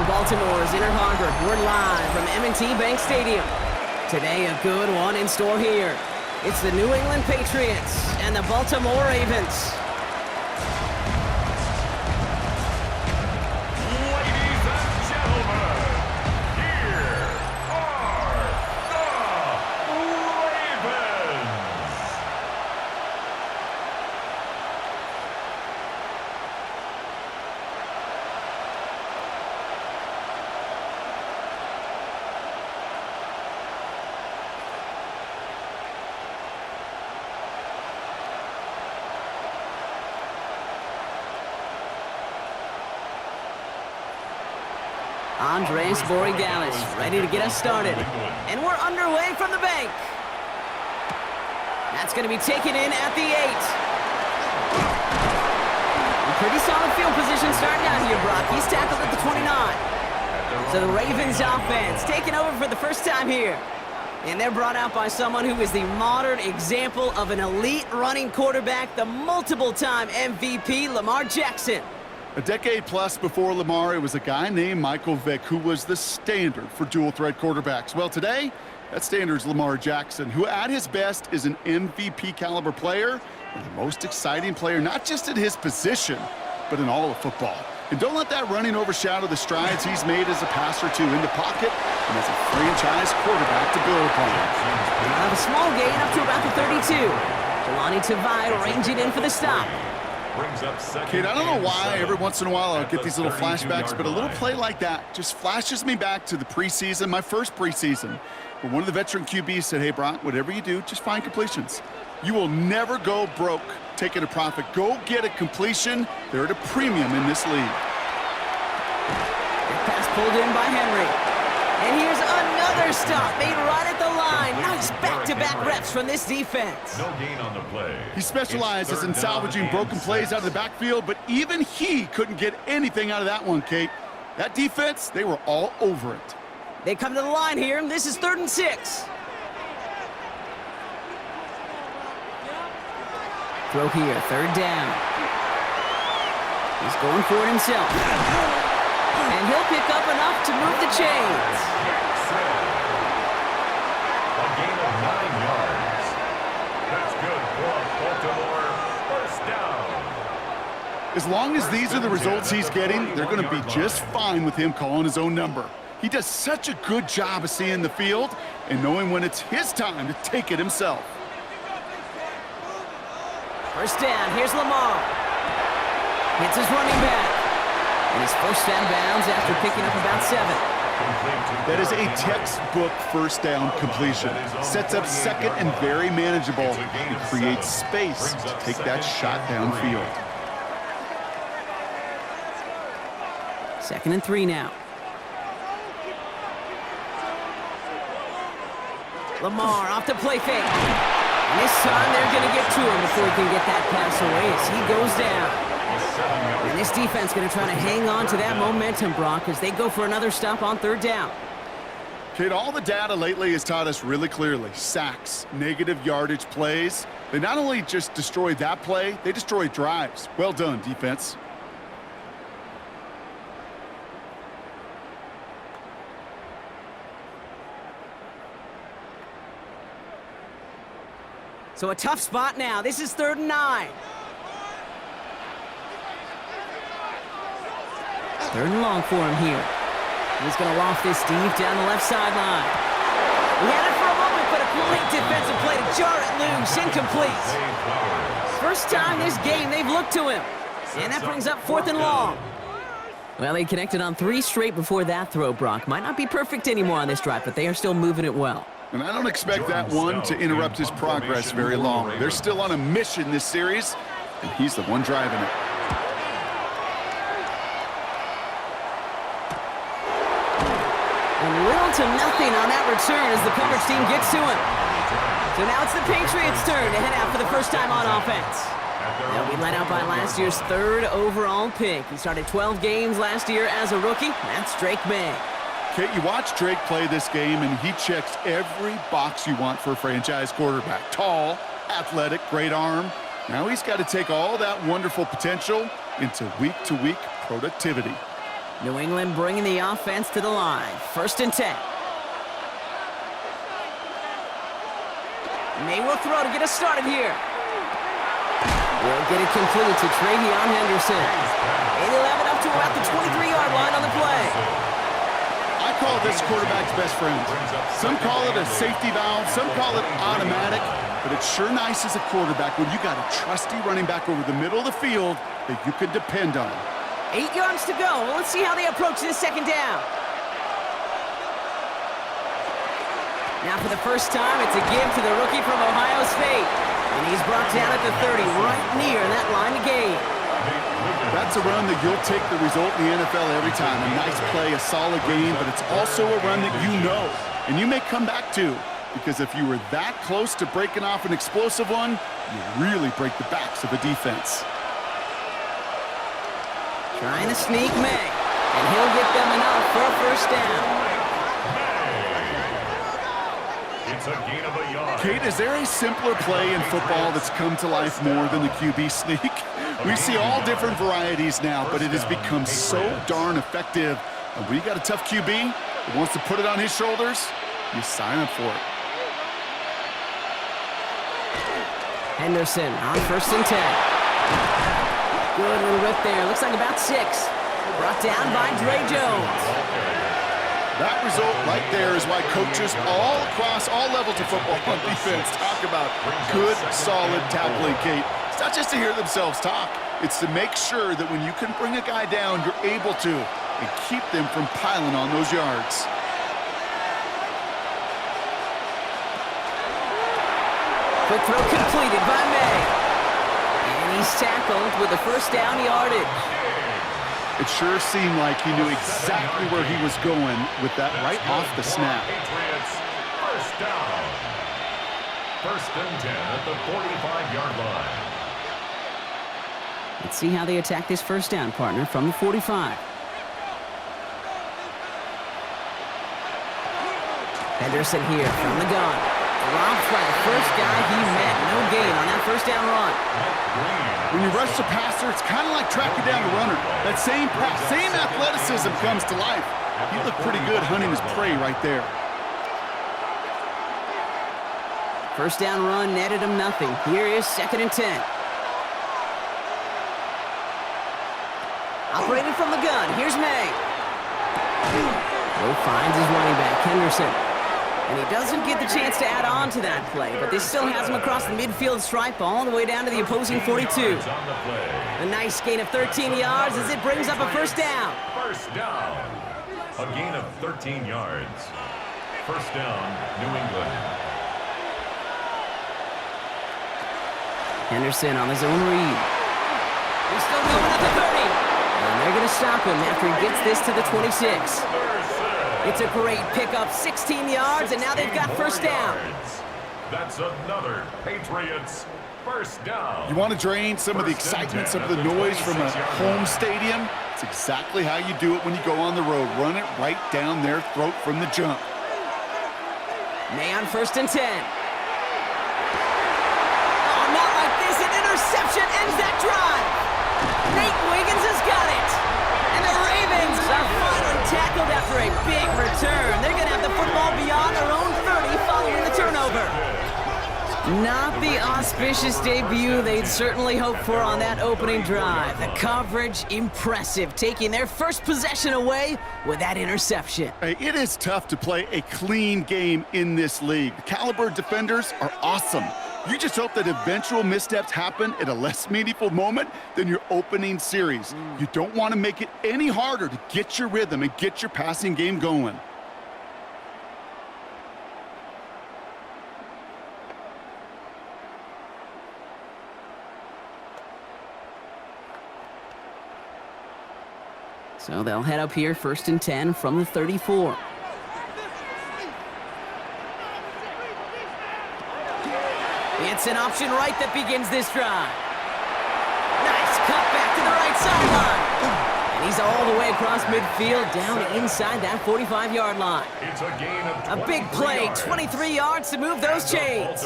from Baltimore's Inner Harbor. We're live from M&T Bank Stadium. Today, a good one in store here. It's the New England Patriots and the Baltimore Ravens. Andres Borregalis ready to get us started. And we're underway from the bank. That's going to be taken in at the 8. Pretty solid field position starting out here, Brock. He's tackled at the 29. So the Ravens offense taking over for the first time here. And they're brought out by someone who is the modern example of an elite running quarterback, the multiple-time MVP, Lamar Jackson. A decade plus before Lamar, it was a guy named Michael Vick who was the standard for dual-threat quarterbacks. Well, today, that standard is Lamar Jackson, who at his best is an MVP-caliber player and the most exciting player, not just in his position, but in all of football. And don't let that running overshadow the strides he's made as a passer, too, in the pocket and as a franchise quarterback to build upon. A small gain up to about the 32. Jelani Tavai ranging in for the stop. Kid, I don't know why every once in a while I'll get these little flashbacks, but a little play like that just flashes me back to the preseason, my first preseason, where one of the veteran QBs said, hey, Brock, whatever you do, just find completions. You will never go broke taking a profit. Go get a completion. They're at a premium in this league. Pass pulled in by Henry. And here's another stop made right at the line. Nice back-to-back reps from this defense. No gain on the play. He specializes in salvaging broken plays out of the backfield, but even he couldn't get anything out of that one, Kate. That defense, they were all over it. They come to the line here, and this is 3rd and 6. Throw here, 3rd down. He's going for it himself. And he'll pick up enough to move the chains. A gain of 9 yards. That's good for Baltimore. First down. As long as these are the results he's getting, they're going to be just fine with him calling his own number. He does such a good job of seeing the field and knowing when it's his time to take it himself. First down, here's Lamar. Hits his running back. And he's first down bounds after picking up about 7. That is a textbook first down completion. Sets up second and very manageable. It creates space to take that shot downfield. 2nd and 3 now. Lamar off the play fake. And this time they're going to get to him before he can get that pass away as he goes down. And this defense going to try to hang on to that momentum, Brock, as they go for another stop on 3rd down. Kate, all the data lately has taught us really clearly. Sacks, negative yardage plays. They not only just destroy that play, they destroy drives. Well done, defense. So a tough spot now. This is 3rd and 9. 3rd and long for him here. He's going to loft this deep down the left sideline. He had it for a moment, but a great defensive play to jar it loose. Incomplete. First time this game they've looked to him. And that brings up 4th and long. Well, they connected on 3 straight before that throw, Brock. Might not be perfect anymore on this drive, but they are still moving it well. And I don't expect that one to interrupt his progress very long. They're still on a mission this series, and he's the one driving it. And little to nothing on that return as the coverage team gets to him. So now it's the Patriots' turn to head out for the first time on offense. They'll be led out by last year's 3rd overall pick. He started 12 games last year as a rookie. That's Drake May. Kate, you watch Drake play this game, and he checks every box you want for a franchise quarterback. Tall, athletic, great arm. Now he's got to take all that wonderful potential into week-to-week productivity. New England bringing the offense to the line. 1st and 10. May will throw to get us started here. Will get it completed to Travion Henderson. 8-11 up to about the 23-yard line on the play. I call this quarterback's best friend. Some call it a safety valve, some call it automatic, but it's sure nice as a quarterback when you got a trusty running back over the middle of the field that you can depend on. 8 yards to go. Well, let's see how they approach this 2nd down. Now for the first time, it's a give to the rookie from Ohio State. And he's brought down at the 30, right near that line of gain. That's a run that you'll take the result in the NFL every time. A nice play, a solid game, but it's also a run that you know and you may come back to, because if you were that close to breaking off an explosive one, you really break the backs of a defense. Trying to sneak May, and he'll get them enough for a 1st down. It's a gain of a yard. Kate, is there a simpler play in football that's come to life more than the QB sneak? We see all different varieties now, but it has become so darn effective. And when you got a tough QB that wants to put it on his shoulders, you sign up for it. Henderson on 1st and 10. Good little rip there. Looks like about 6. Brought down by Dre Jones. That result right there is why coaches all across all levels of football on defense talk about good, solid tackling, Kate. It's not just to hear themselves talk. It's to make sure that when you can bring a guy down, you're able to, and keep them from piling on those yards. Quick throw completed by May. And he's tackled with a 1st down yardage. It sure seemed like he knew exactly where he was going with that right off the snap. Patriots, 1st down. 1st and 10 at the 45-yard line. Let's see how they attack this 1st down, partner, from the 45. Henderson here from the gun. Dropped by the first guy he met. No gain on that 1st down run. When you rush the passer, it's kind of like tracking down the runner. That same athleticism comes to life. He looked pretty good hunting his prey right there. 1st down run netted him nothing. Here is 2nd and 10. Operating from the gun. Here's May. Will finds his running back, Henderson. And he doesn't get the chance to add on to that play, but this still has him across the midfield stripe all the way down to the opposing 42. A nice gain of 13 yards as it brings up a 1st down. 1st down. A gain of 13 yards. 1st down, New England. Henderson on his own read. He's still going at the 30. And they're going to stop him after he gets this to the 26. It's a great pickup, 16 yards, and now they've got 1st down. That's another Patriots 1st down. You want to drain some of the excitement, some of the noise from a home stadium? It's exactly how you do it when you go on the road. Run it right down their throat from the jump. May on 1st and 10. Oh, not like this. An interception ends that drive. Nate Wiggins has got it. And the Ravens are finally tackled after a big return. They're going to have the football beyond their own 30 following the turnover. Not the auspicious debut they'd certainly hoped for on that opening drive. The coverage, impressive, taking their first possession away with that interception. Hey, it is tough to play a clean game in this league. The caliber defenders are awesome. You just hope that eventual missteps happen at a less meaningful moment than your opening series. You don't want to make it any harder to get your rhythm and get your passing game going. So they'll head up here 1st and 10 from the 34. It's an option right that begins this drive. Nice cut back to the right sideline. And And he's all the way across midfield, down inside that 45-yard line. It's a gain of A big play, 23 yards to move those chains.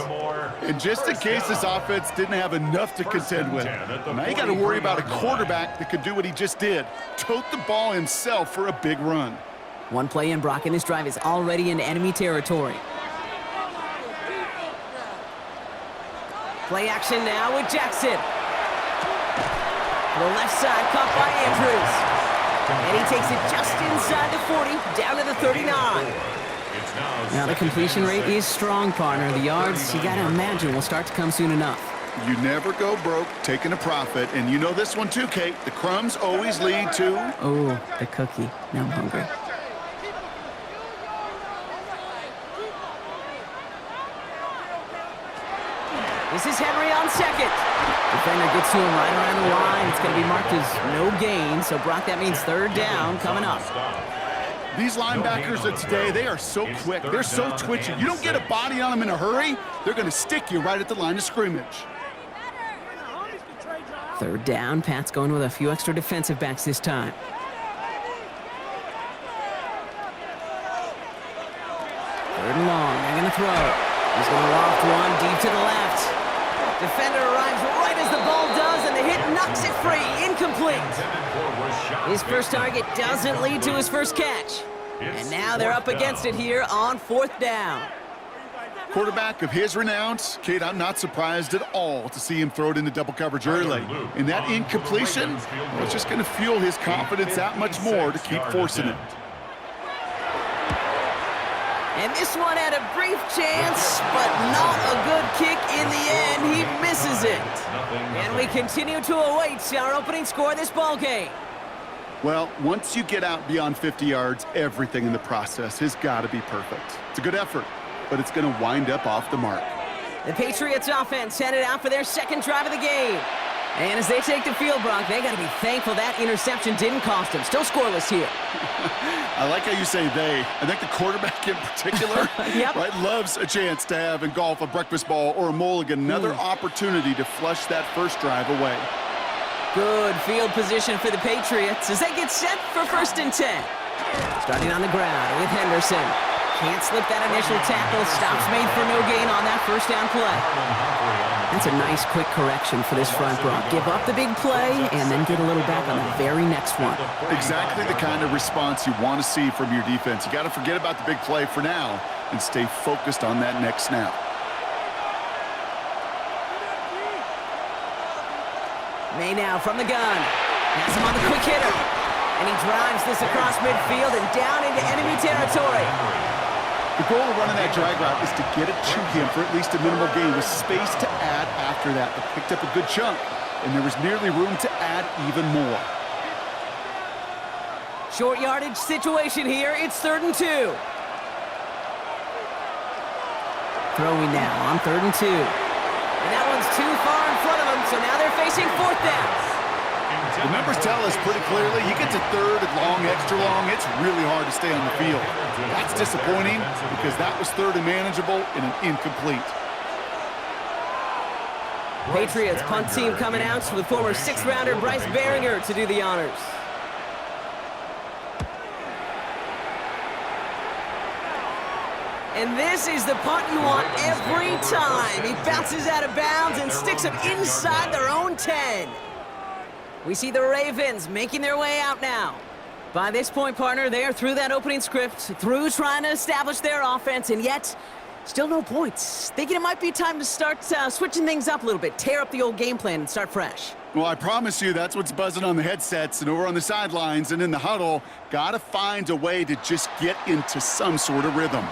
And just in case this offense didn't have enough to contend with, now you got to worry about a quarterback that could do what he just did, tote the ball himself for a big run. One play in, Brock, and this drive is already in enemy territory. Play action now with Jackson. To the left side, caught by Andrews. And he takes it just inside the 40, down to the 39. Now the completion rate is strong, partner. The yards, you gotta imagine, will start to come soon enough. You never go broke taking a profit, and you know this one too, Kate. The crumbs always lead to... Oh, the cookie. Now I'm hungry. This is Henry on second. Defender gets to him right around the line. It's going to be marked as no gain. So, Brock, that means third down coming up. These linebackers of today, they are so quick. They're so twitchy. You don't get a body on them in a hurry, they're going to stick you right at the line of scrimmage. Third down. Pat's going with a few extra defensive backs this time. Third and long. They're going to throw. He's going to loft one deep to the left. Defender arrives right as the ball does, and the hit knocks it free. Incomplete. His first target doesn't lead to his first catch. And now they're up against it here on fourth down. Quarterback of his renounce, Kate, I'm not surprised at all to see him throw it into double coverage early. And that incompletion, well, it's just going to fuel his confidence that much more to keep forcing it. And this one had a brief chance, but not a good kick in the end. He misses it. And we continue to await our opening score of this ball game. Well, once you get out beyond 50 yards, everything in the process has got to be perfect. It's a good effort, but it's going to wind up off the mark. The Patriots offense headed out for their second drive of the game. And as they take the field, Brock, they got to be thankful that interception didn't cost them. Still scoreless here. I like how you say they. I think the quarterback in particular right, loves a chance to have in golf a breakfast ball or a mulligan, another opportunity to flush that first drive away. Good field position for the Patriots as they get set for 1st and 10. Starting on the ground with Henderson. Can't slip that initial tackle. Stops made for no gain on that first down play. That's a nice quick correction for this front, Brock. Give up the big play and then get a little back on the very next one. Exactly the kind of response you want to see from your defense. You got to forget about the big play for now and stay focused on that next snap. May now from the gun. Has him on the quick hitter. And he drives this across midfield and down into enemy territory. The goal of running that drag route is to get it to him for at least a minimal gain with space to add after that. They picked up a good chunk, and there was nearly room to add even more. Short yardage situation here. It's 3rd and 2. Throwing now on 3rd and 2. And that one's too far in front of them, so now they're facing 4th down. The numbers tell us pretty clearly, you get to 3rd and long, extra long, it's really hard to stay on the field. That's disappointing because that was 3rd and manageable and an incomplete. Patriots punt team coming out with former 6th-rounder Bryce Behringer to do the honors. And this is the punt you want every time. He bounces out of bounds and sticks him inside their own 10. We see the Ravens making their way out now. By this point, partner, they are through that opening script, through trying to establish their offense, and yet still no points. Thinking it might be time to start switching things up a little bit, tear up the old game plan and start fresh. Well, I promise you that's what's buzzing on the headsets and over on the sidelines and in the huddle. Got to find a way to just get into some sort of rhythm.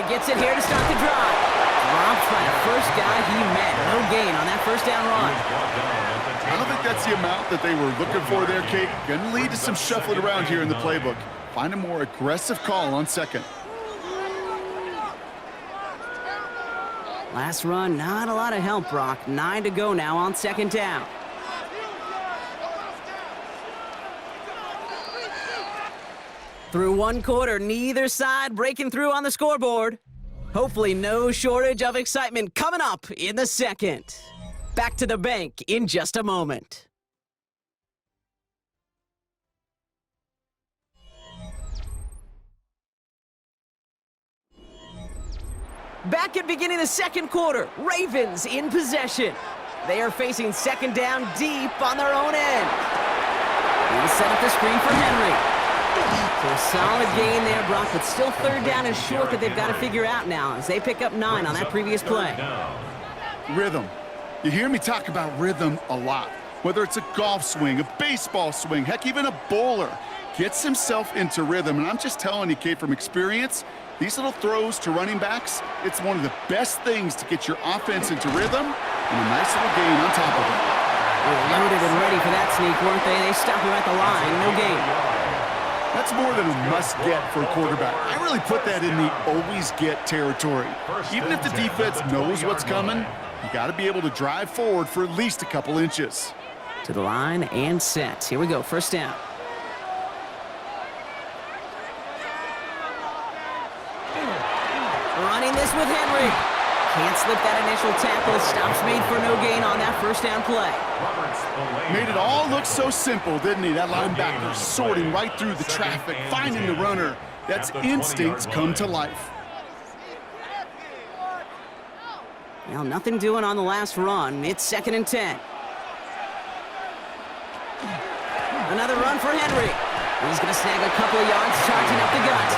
Gets it here to start the drive. Dropped by the first guy he met. No gain on that first down run. I don't think that's the amount that they were looking for there, Kate. Going to lead to some shuffling around here in the playbook. Find a more aggressive call on 2nd. Last run, not a lot of help, Brock. 9 to go now on 2nd down. Through one quarter, neither side breaking through on the scoreboard. Hopefully no shortage of excitement coming up in the second. Back to the bank in just a moment. Back at beginning of the second quarter, Ravens in possession. They are facing second down deep on their own end. He'll set up the screen for Henry. So a solid gain there, Brock, but still third down is short that they've got to figure out now as they pick up 9 on that previous play. Rhythm. You hear me talk about rhythm a lot. Whether it's a golf swing, a baseball swing, heck, even a bowler gets himself into rhythm. And I'm just telling you, Kate, from experience, these little throws to running backs, it's one of the best things to get your offense into rhythm and a nice little gain on top of it. They were loaded and ready for that sneak, weren't they? They stopped him at the line, no gain. That's more than a must-get for a quarterback. I really put that in the always-get territory. Even if the defense knows what's coming, you got to be able to drive forward for at least a couple inches. To the line and set. Here we go, first down. Running this with Henry. Can't slip that initial tackle. Stops made for no gain on that first down play. Made it all look so simple, didn't he? That linebacker sorting right through the traffic, finding the runner. That's instincts come to life. Well, nothing doing on the last run. It's 2nd and 10. Another run for Henry. He's going to snag a couple of yards, charging up the gut.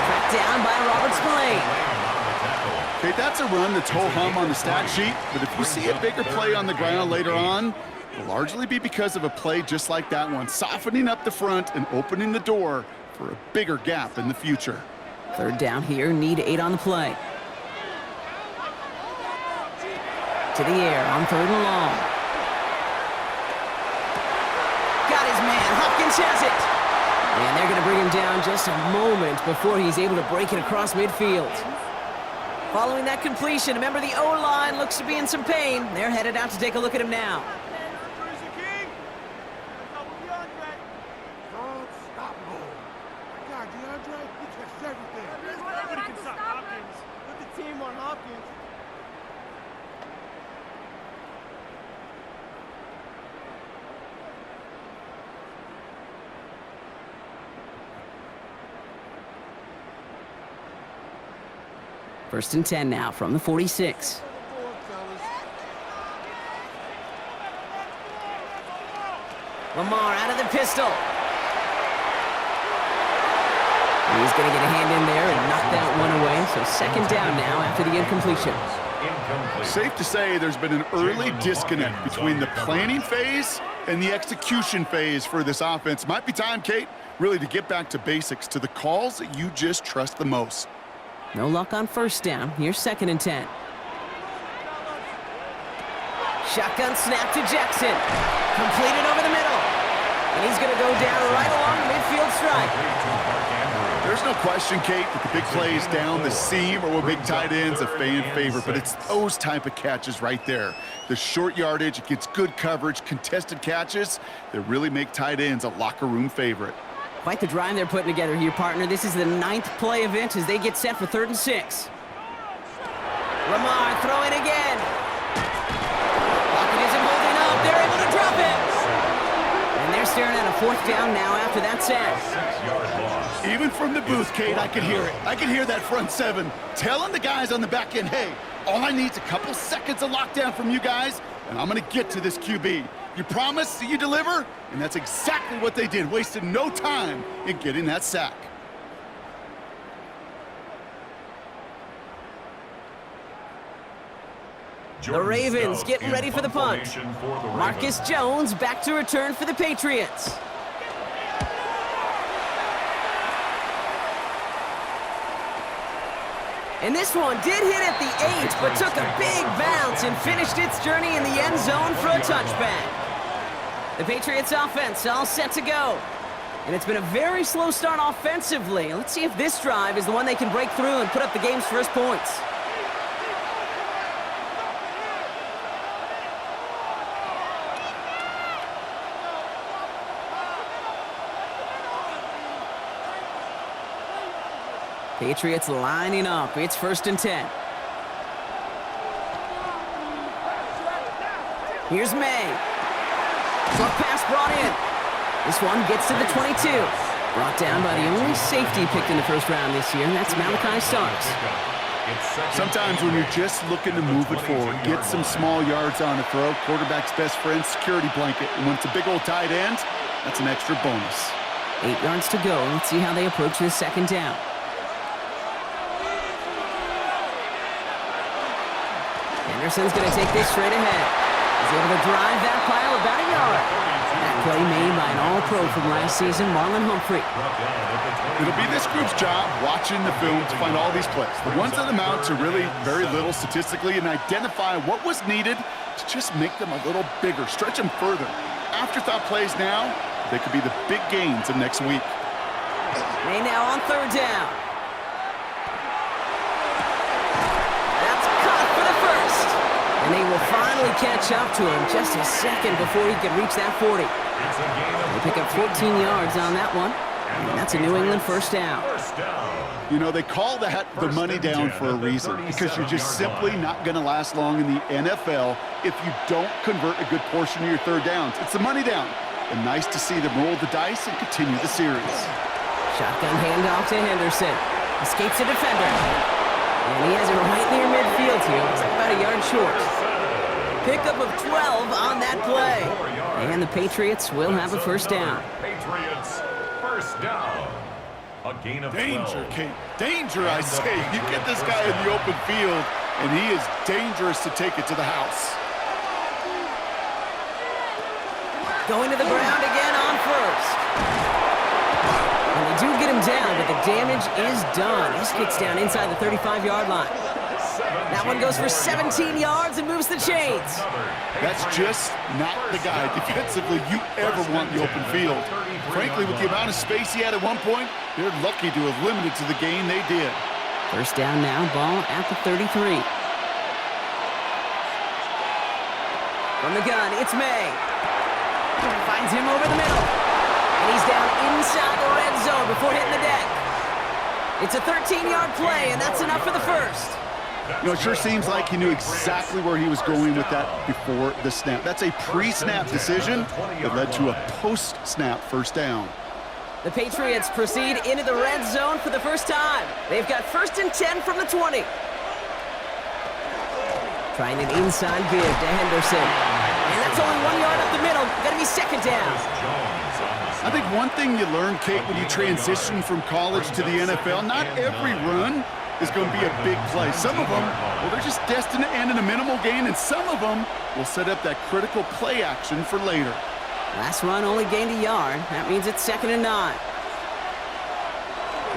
Tracked down by Robert Spillane. Okay, that's a run that's ho-hum on the stat sheet, but if you see a bigger play on the ground later on, it'll largely be because of a play just like that one, softening up the front and opening the door for a bigger gap in the future. Third down here, need 8 on the play. To the air on 3rd and long. Got his man, Hopkins has it. And they're going to bring him down just a moment before he's able to break it across midfield. Following that completion, remember the O-line looks to be in some pain. They're headed out to take a look at him now. First and 10 now from the 46. Lamar out of the pistol. He's going to get a hand in there and knock that one away. So second down now after the incompletion. Safe to say there's been an early disconnect between the planning phase and the execution phase for this offense. Might be time, Kate, really to get back to basics, to the calls that you just trust the most. No luck on first down. Here's 2nd and 10. Shotgun snap to Jackson. Completed over the middle. And he's going to go down right along the midfield stripe. There's no question, Kate, that the big plays down the seam are what make tight ends a fan favorite, but it's those type of catches right there. The short yardage, it gets good coverage, contested catches that really make tight ends a locker room favorite. Quite the drive they're putting together here, partner. This is the 9th play event as they get set for 3rd and 6. Lamar throwing again. Pocket isn't holding up. They're able to drop it. And they're staring at a 4th down now after that sack. Even from the booth, Kate, I could hear it. I could hear that front 7 telling the guys on the back end, hey, all I need is a couple seconds of lockdown from you guys, and I'm going to get to this QB. You promise, you deliver, and that's exactly what they did, wasted no time in getting that sack. The Ravens getting ready for the punt. Marcus Jones back to return for the Patriots. And this one did hit at the 8, but took a big bounce and finished its journey in the end zone for a touchback. The Patriots offense all set to go. And it's been a very slow start offensively. Let's see if this drive is the one they can break through and put up the game's first points. Patriots lining up. It's 1st and 10. Here's May. Short pass brought in. This one gets to the 22. Brought down by the only safety picked in the 1st round this year, and that's Malachi Starks. Sometimes when you're just looking to move it forward, get some small yards on a throw, quarterback's best friend, security blanket. And when it's a big old tight end, that's an extra bonus. 8 yards to go. Let's see how they approach this 2nd down. Henderson's going to take this straight ahead. He's able to drive that pile about a yard. That play made by an all-pro from last season, Marlon Humphrey. It'll be this group's job watching the film to find all these plays. The ones that amount to really very little statistically and identify what was needed to just make them a little bigger, stretch them further. Afterthought plays now, they could be the big gains of next week. May now on 3rd down. That's caught for the 1st. And they will finally catch up to him just a second before he can reach that 40. They pick up 14 yards on that one. And that's a New England 1st down. You know, they call that the money down for a reason, because you're just simply not going to last long in the NFL if you don't convert a good portion of your 3rd downs. It's the money down. And nice to see them roll the dice and continue the series. Shotgun handoff to Henderson. Escapes a defender. And he has it right near midfield here. It's about a yard short. Pickup of 12 on that play. And the Patriots will have a 1st down. Patriots, 1st down. A gain of 12. Danger, Kate. Danger, I say. You get this guy in the open field, and he is dangerous to take it to the house. Going to the ground again on 1st. And they do get him down, but the damage is done. This gets down inside the 35-yard line. That one goes for 17 yards and moves the chains. That's just not the guy defensively you ever want in the open field. Frankly, with the amount of space he had at one point, they're lucky to have limited to the gain they did. 1st down now, ball at the 33. From the gun, it's May. Finds him over the middle. And he's down inside the red zone before hitting the deck. It's a 13-yard play, and that's enough for the 1st. You know, it sure seems like he knew exactly where he was going with that before the snap. That's a pre-snap decision that led to a post-snap 1st down. The Patriots proceed into the red zone for the 1st time. They've got 1st and 10 from the 20. Trying an inside give to Henderson. And that's only 1 yard up the middle. Gonna be 2nd down. I think one thing you learn, Kate, when you transition from college to the NFL, not every run is going to be a big play. Some of them, well, they're just destined to end in a minimal gain, and some of them will set up that critical play action for later. Last run only gained a yard. That means it's 2nd and 9.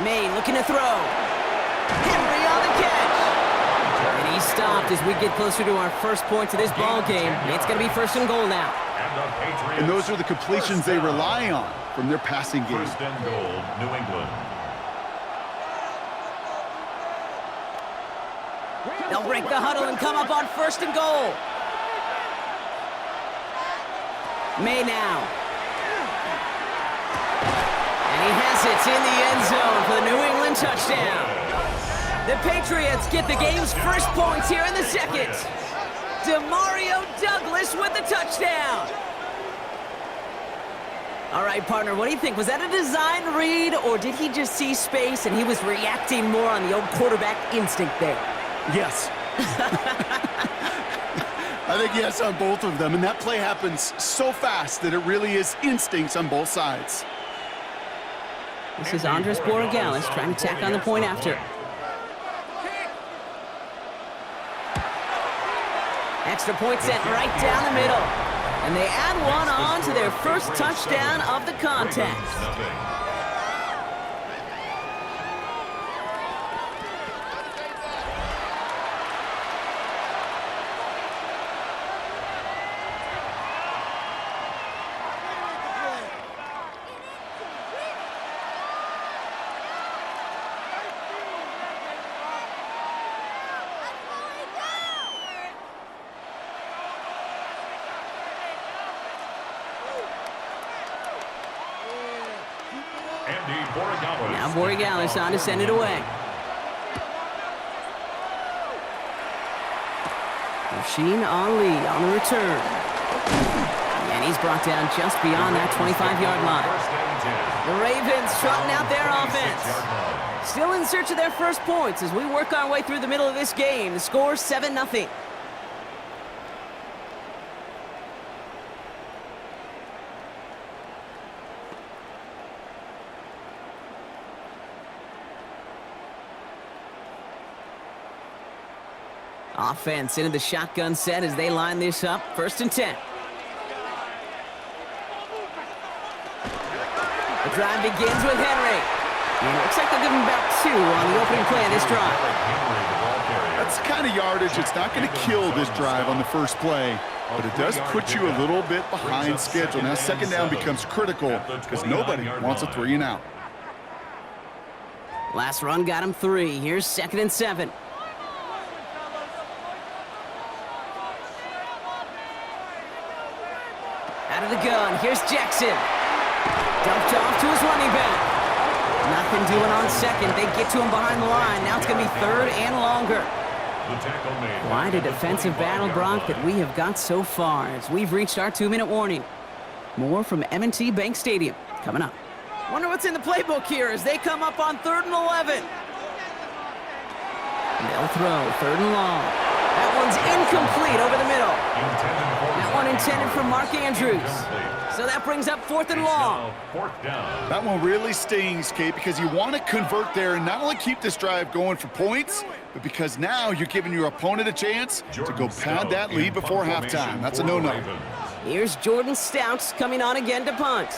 May looking to throw. Henry on the catch. And he's stopped as we get closer to our 1st points of this ball game. It's going to be 1st and goal now. And those are the completions they rely on from their passing game. 1st and goal, New England. They'll break the huddle and come up on 1st and goal. May now. And he has it in the end zone for the New England touchdown. The Patriots get the game's 1st points here in the 2nd. Demario Douglas with the touchdown. All right, partner, what do you think? Was that a design read, or did he just see space and he was reacting more on the old quarterback instinct there? Yes. I think yes on both of them, and that play happens so fast that it really is instincts on both sides. This is Andres Borregales trying to tack on the point after. Extra point sent right down the middle. And they add one on to their 1st touchdown of the contest. Now Borregales on to send it away. Rasheen Ali on the return. And he's brought down just beyond that 25-yard line. The Ravens trotting out their offense. Still in search of their first points as we work our way through the middle of this game. The score 7-0. Offense into the shotgun set as they line this up. 1st and 10. The drive begins with Henry. And it looks like they'll give him about 2 on the opening play of this drive. That's the kind of yardage. It's not going to kill this drive on the first play, but it does put you a little bit behind schedule. Now, 2nd down becomes critical because nobody wants a 3 and out. Last run got him 3. Here's 2nd and 7. Out of the gun, here's Jackson. Dumped off to his running back. Nothing doing on 2nd. They get to him behind the line. Now it's going to be 3rd and longer. Quite a defensive battle, Brock, that we have got so far as we've reached our 2-minute warning. More from M&T Bank Stadium coming up. Wonder what's in the playbook here as they come up on 3rd and 11. They'll throw 3rd and long. That one's incomplete over the middle. That one intended for Mark Andrews. So that brings up 4th and long. That one really stings, Kate, because you want to convert there and not only keep this drive going for points, but because now you're giving your opponent a chance to go pad that lead before halftime. That's a no-no. Here's Jordan Stouts coming on again to punt.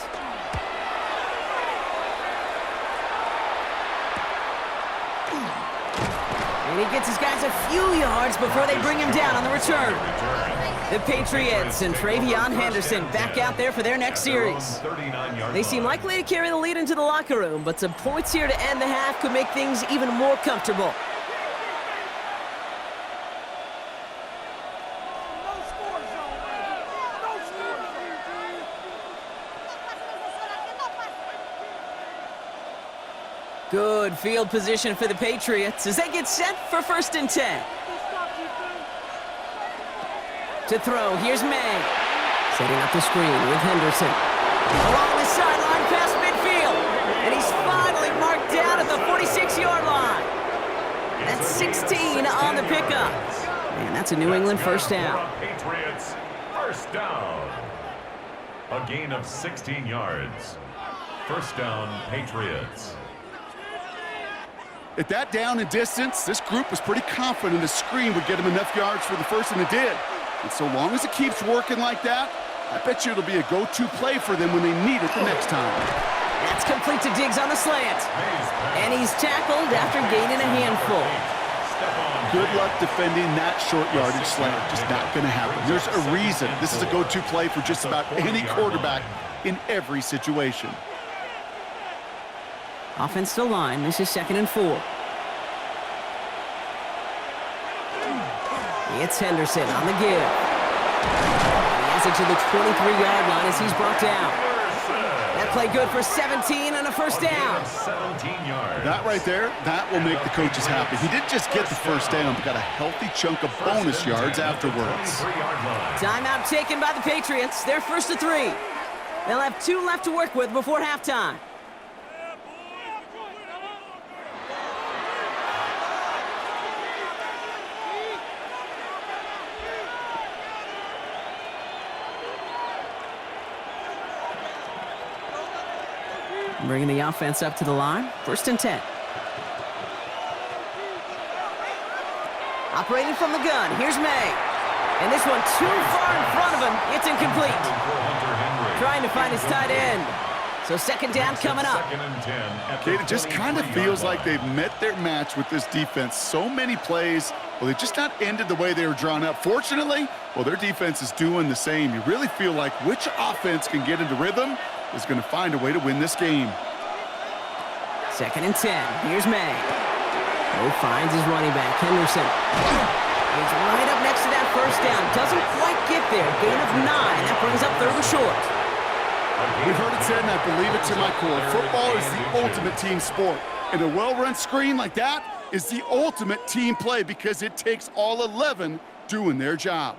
And he gets his guys a few yards before they bring him down on the return. The Patriots and Travion Henderson back out there for their next series. They seem likely to carry the lead into the locker room, but some points here to end the half could make things even more comfortable. Good field position for the Patriots as they get set for 1st and 10. To throw, here's May. Setting up the screen with Henderson. Along the sideline past midfield. And he's finally marked down at the 46-yard line. That's 16 on the pickup. And that's a New England 1st down. Patriots, 1st down. A gain of 16 yards. 1st down, Patriots. At that down and distance, this group was pretty confident the screen would get them enough yards for the 1st, and it did. And so long as it keeps working like that, I bet you it'll be a go-to play for them when they need it the next time. That's complete to Diggs on the slant. And he's tackled after gaining a handful. Good luck defending that short yardage slant. Just not going to happen. There's a reason this is a go-to play for just about any quarterback in every situation. Offense to line. This is 2nd and 4. It's Henderson on the give. He has it to the 23-yard line as he's brought down. That play good for 17 and a 1st down. 17 yards. That right there, that will make the coaches happy. He didn't just get the 1st down, but got a healthy chunk of bonus yards afterwards. Timeout taken by the Patriots. They're 1st to 3. They'll have 2 left to work with before halftime. Bringing the offense up to the line. 1st and 10. Operating from the gun. Here's May. And this one too far in front of him. It's incomplete. Trying to find his tight end. So 2nd down coming up. Kate, it just kind of feels like they've met their match with this defense. So many plays, well, they just not ended the way they were drawn up. Fortunately, well, their defense is doing the same. You really feel like which offense can get into rhythm is going to find a way to win this game. 2nd and 10. Here's May. He finds his running back, Henderson. He's right up next to that 1st down. Doesn't quite get there. Gain of 9. That brings up 3rd and short. We've heard it said, and I believe it to my core, football is the ultimate team sport. And a well-run screen like that is the ultimate team play because it takes all 11 doing their job.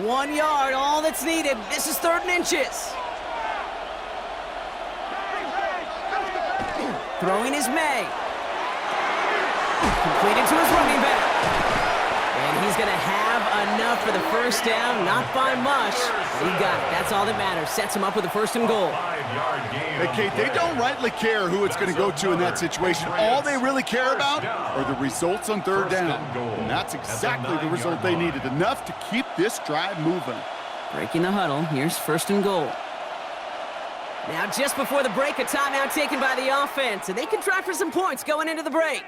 One yard, all that's needed. This is 3rd and inches. Throwing is May. Completed to his running back. And he's going to have enough for the first down. Not by much. But he got it. That's all that matters. Sets him up with a 1st and goal. Hey, Kate, they don't rightly care who it's going to go to in that situation. All they really care about are the results on 3rd down. And that's exactly the result they needed. Enough to keep this drive moving. Breaking the huddle. Here's 1st and goal. Now, just before the break, a timeout taken by the offense, and they can try for some points going into the break.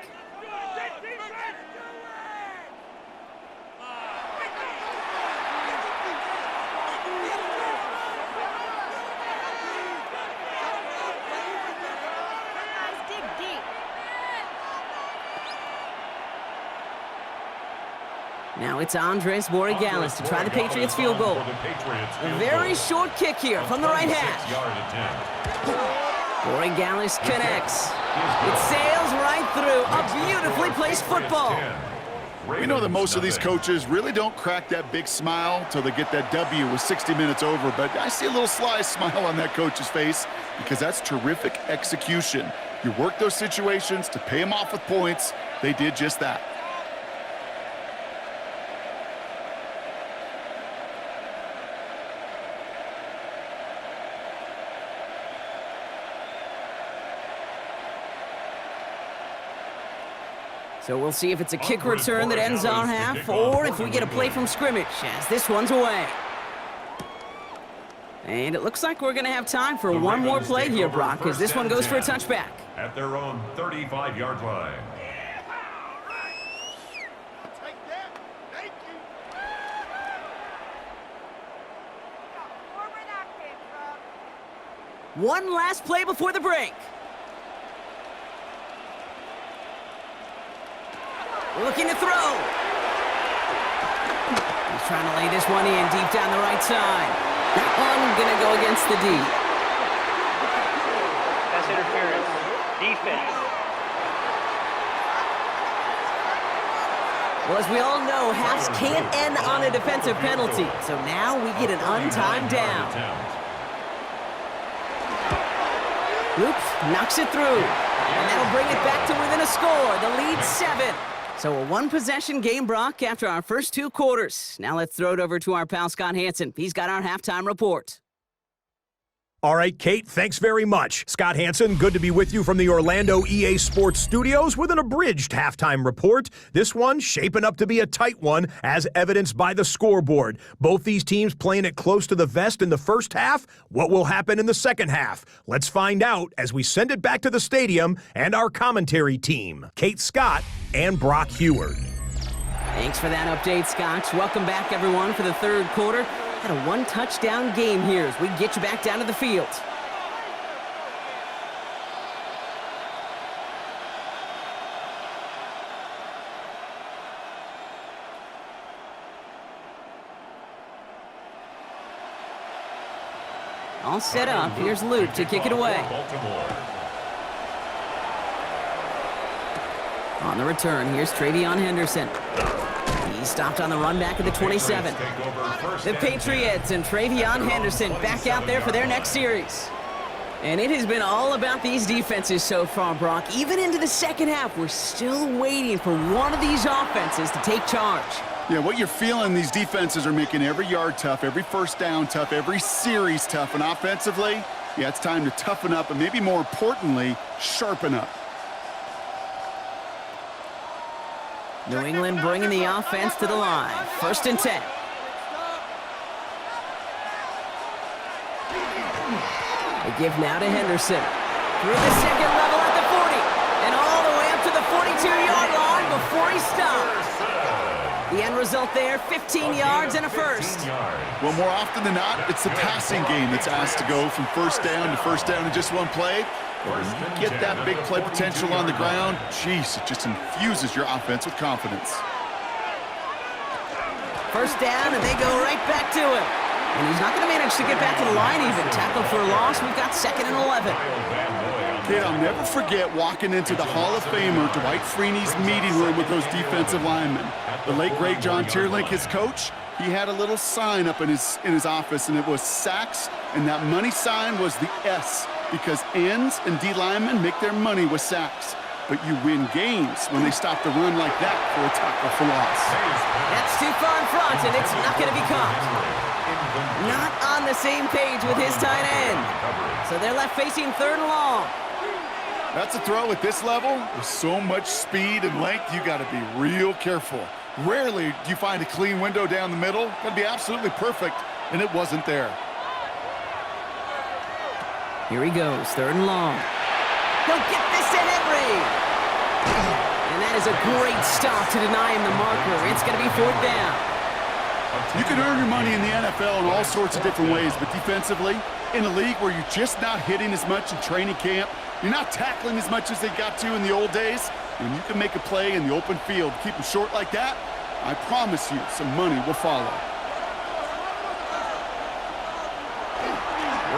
Now it's Andres Borregales to try the Patriots field goal. A very short kick here from the right hash. Borregales connects. It sails right through. A beautifully placed football. We know that most of these coaches really don't crack that big smile till they get that W with 60 minutes over, but I see a little sly smile on that coach's face because that's terrific execution. You work those situations to pay them off with points. They did just that. So we'll see if it's a kick return that ends our half, or if we get a play from scrimmage, as this one's away. And it looks like we're going to have time for one more play here, Brock, because this one goes for a touchback. At their own 35-yard line. One last play before the break. Looking to throw. He's trying to lay this one in deep down the right side. That one going to go against the D. Pass interference. Defense. Well, as we all know, halves can't end on a defensive penalty. So now we get an untimed down. Oops, knocks it through. And that'll bring it back to within a score. The lead's 7. So a one-possession game, Brock, after our first 2 quarters. Now let's throw it over to our pal Scott Hansen. He's got our halftime report. All right, Kate, thanks very much. Scott Hansen, good to be with you from the Orlando EA Sports Studios with an abridged halftime report. This one shaping up to be a tight one, as evidenced by the scoreboard. Both these teams playing it close to the vest in the first half. What will happen in the second half? Let's find out as we send it back to the stadium and our commentary team, Kate Scott and Brock Heward. Thanks for that update, Scott. Welcome back, everyone, for the 3rd quarter. Had a 1-touchdown game here as we get you back down to the field. All set up. Here's Luke to kick it away. On the return, here's Travion Henderson. He stopped on the run back at the 27. The Patriots and Travion Henderson back out there for their next series. And it has been all about these defenses so far, Brock. Even into the second half, we're still waiting for one of these offenses to take charge. Yeah, what you're feeling, these defenses are making every yard tough, every first down tough, every series tough. And offensively, yeah, it's time to toughen up and maybe more importantly, sharpen up. New England bringing the offense to the line. 1st and 10. They give now to Henderson. Through the second level at the 40. And all the way up to the 42-yard line before he stops. The end result there, 15 yards and a first. Well, more often than not, it's the passing game that's asked to go from first down in just one play. But when you get that big play potential on the ground, geez, it just infuses your offense with confidence. First down, and they go right back to him. And he's not going to manage to get back to the line even. Tackled for a loss. We've got 2nd and 11. Kid, I'll never forget walking into the Hall of Famer Dwight Freeney's meeting room with those defensive linemen. The late, great John Tierlink, his coach, he had a little sign up in his office, and it was sacks, and that money sign was the S, because ends and D linemen make their money with sacks. But you win games when they stop the run like that for a tackle for loss. That's too far in front, and it's not going to be caught. Not on the same page with his tight end. So they're left facing 3rd and long. That's a throw at this level. With so much speed and length, you got to be real careful. Rarely do you find a clean window down the middle. That'd be absolutely perfect, and it wasn't there. Here he goes, 3rd and long. He'll get this to Henry. And that is a great stop to deny him the marker. It's going to be 4th down. You can earn your money in the NFL in all sorts of different ways, but defensively, in a league where you're just not hitting as much in training camp, you're not tackling as much as they got to in the old days, when you can make a play in the open field, keep them short like that, I promise you some money will follow.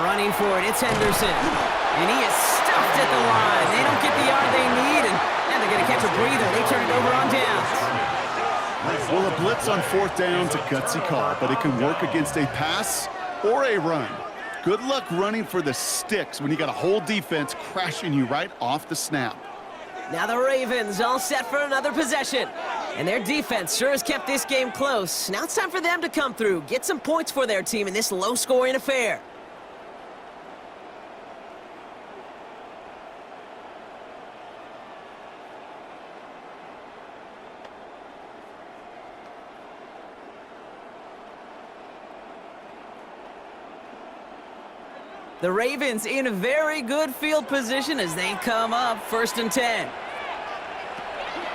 Running for it, it's Henderson. And he is stuffed at the line. They don't get the yard they need, and they're going to catch a breather. They turn it over on downs. Well, a blitz on 4th down is a gutsy call, but it can work against a pass or a run. Good luck running for the sticks when you got a whole defense crashing you right off the snap. Now the Ravens all set for another possession. And their defense sure has kept this game close. Now it's time for them to come through, get some points for their team in this low-scoring affair. The Ravens in a very good field position as they come up 1st and 10.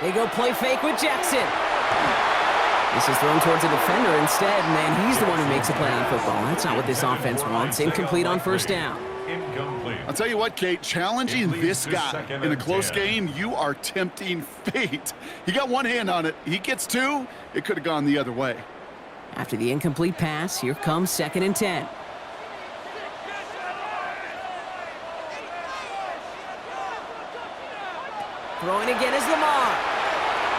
They go play fake with Jackson. This is thrown towards a defender instead, and he's the one who makes a play on football. That's not what this offense wants. Incomplete on 1st down. I'll tell you what, Kate, challenging this guy in a close game, you are tempting fate. He got one hand on it. He gets 2. It could have gone the other way. After the incomplete pass, here comes 2nd and 10. Throwing again is Lamar.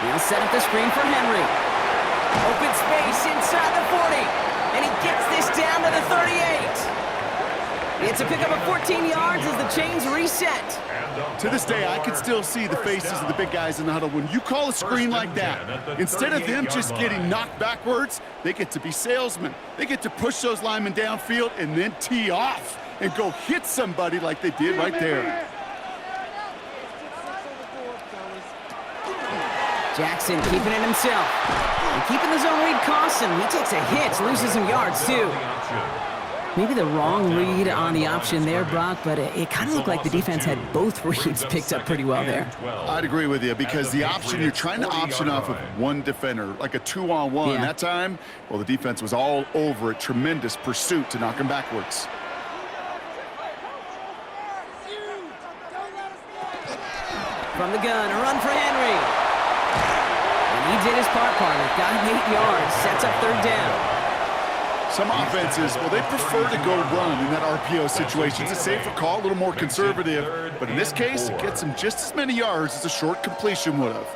He'll set up the screen for Henry. Open space inside the 40. And he gets this down to the 38. It's a pickup of 14 yards as the chains reset. To this day, I can still see the faces of the big guys in the huddle. When you call a screen like that, instead of them just getting knocked backwards, they get to be salesmen. They get to push those linemen downfield and then tee off and go hit somebody like they did right there. Jackson keeping it himself. And keeping the zone read costs him. He takes a hit, loses some yards too. Maybe the wrong read on the option there, Brock, but it kind of looked like the defense had both reads picked up pretty well there. I'd agree with you, because the option, you're trying to option off of one defender, like a 2-on-1. That time, well, the defense was all over it. Tremendous pursuit to knock him backwards. From the gun, a run for Henry. And he did his part, partner. Got him 8 yards, sets up 3rd down. Some offenses, well, they prefer to go run in that RPO situation. It's a safer call, a little more conservative. But in this case, it gets him just as many yards as a short completion would have.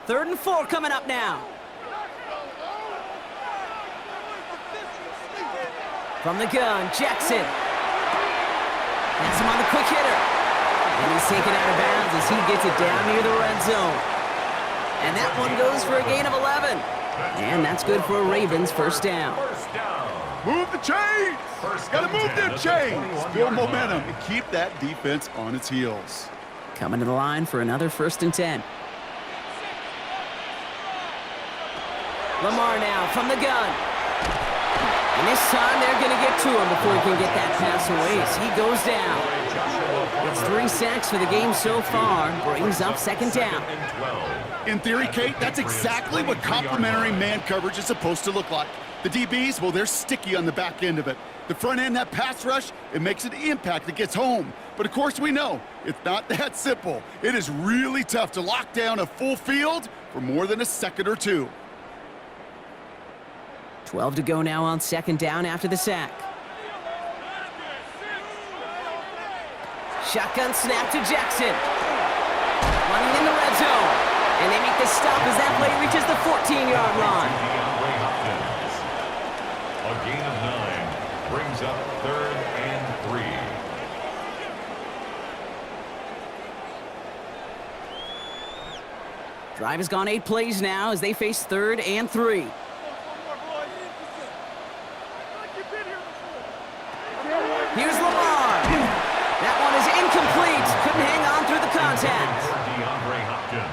3rd and 4 coming up now. From the gun, Jackson. That's him on the quick hitter. And he's taken out of bounds as he gets it down near the red zone. And that one goes for a gain of 11. And that's good for a Ravens 1st down. Move the chains! Got to move them chains! Build momentum and keep that defense on its heels. Coming to the line for another 1st and 10. Lamar now from the gun. And this time they're going to get to him before he can get that pass away as he goes down. It's 3 sacks for the game so far. Brings up 2nd down. In theory, Kate, that's exactly what complementary man coverage is supposed to look like. The DBs, well, they're sticky on the back end of it. The front end, that pass rush, it makes an impact that gets home. But of course we know it's not that simple. It is really tough to lock down a full field for more than a second or two. 12 to go now on second down after the sack. Shotgun snap to Jackson. Running in the red zone. And they make the stop as that play reaches the 14-yard line. A gain of 9 brings up 3rd and 3. Drive has gone 8 plays now as they face 3rd and 3. Here's Lamar. That one is incomplete. Couldn't hang on through the contact.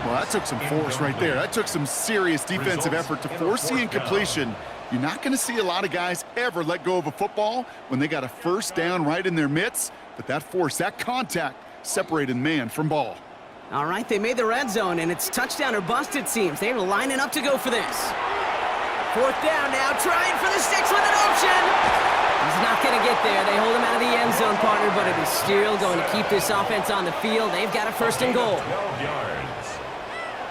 Well, that took some force right there. That took some serious defensive effort to force the incompletion. You're not going to see a lot of guys ever let go of a football when they got a first down right in their midst. But that force, that contact, separated man from ball. All right, they made the red zone, and it's touchdown or bust, it seems. They're lining up to go for this. 4th down now, trying for the sticks with an option. He's not going to get there. They hold him out of the end zone, partner, but it is still going to keep this offense on the field. They've got a 1st and goal. 12 yards.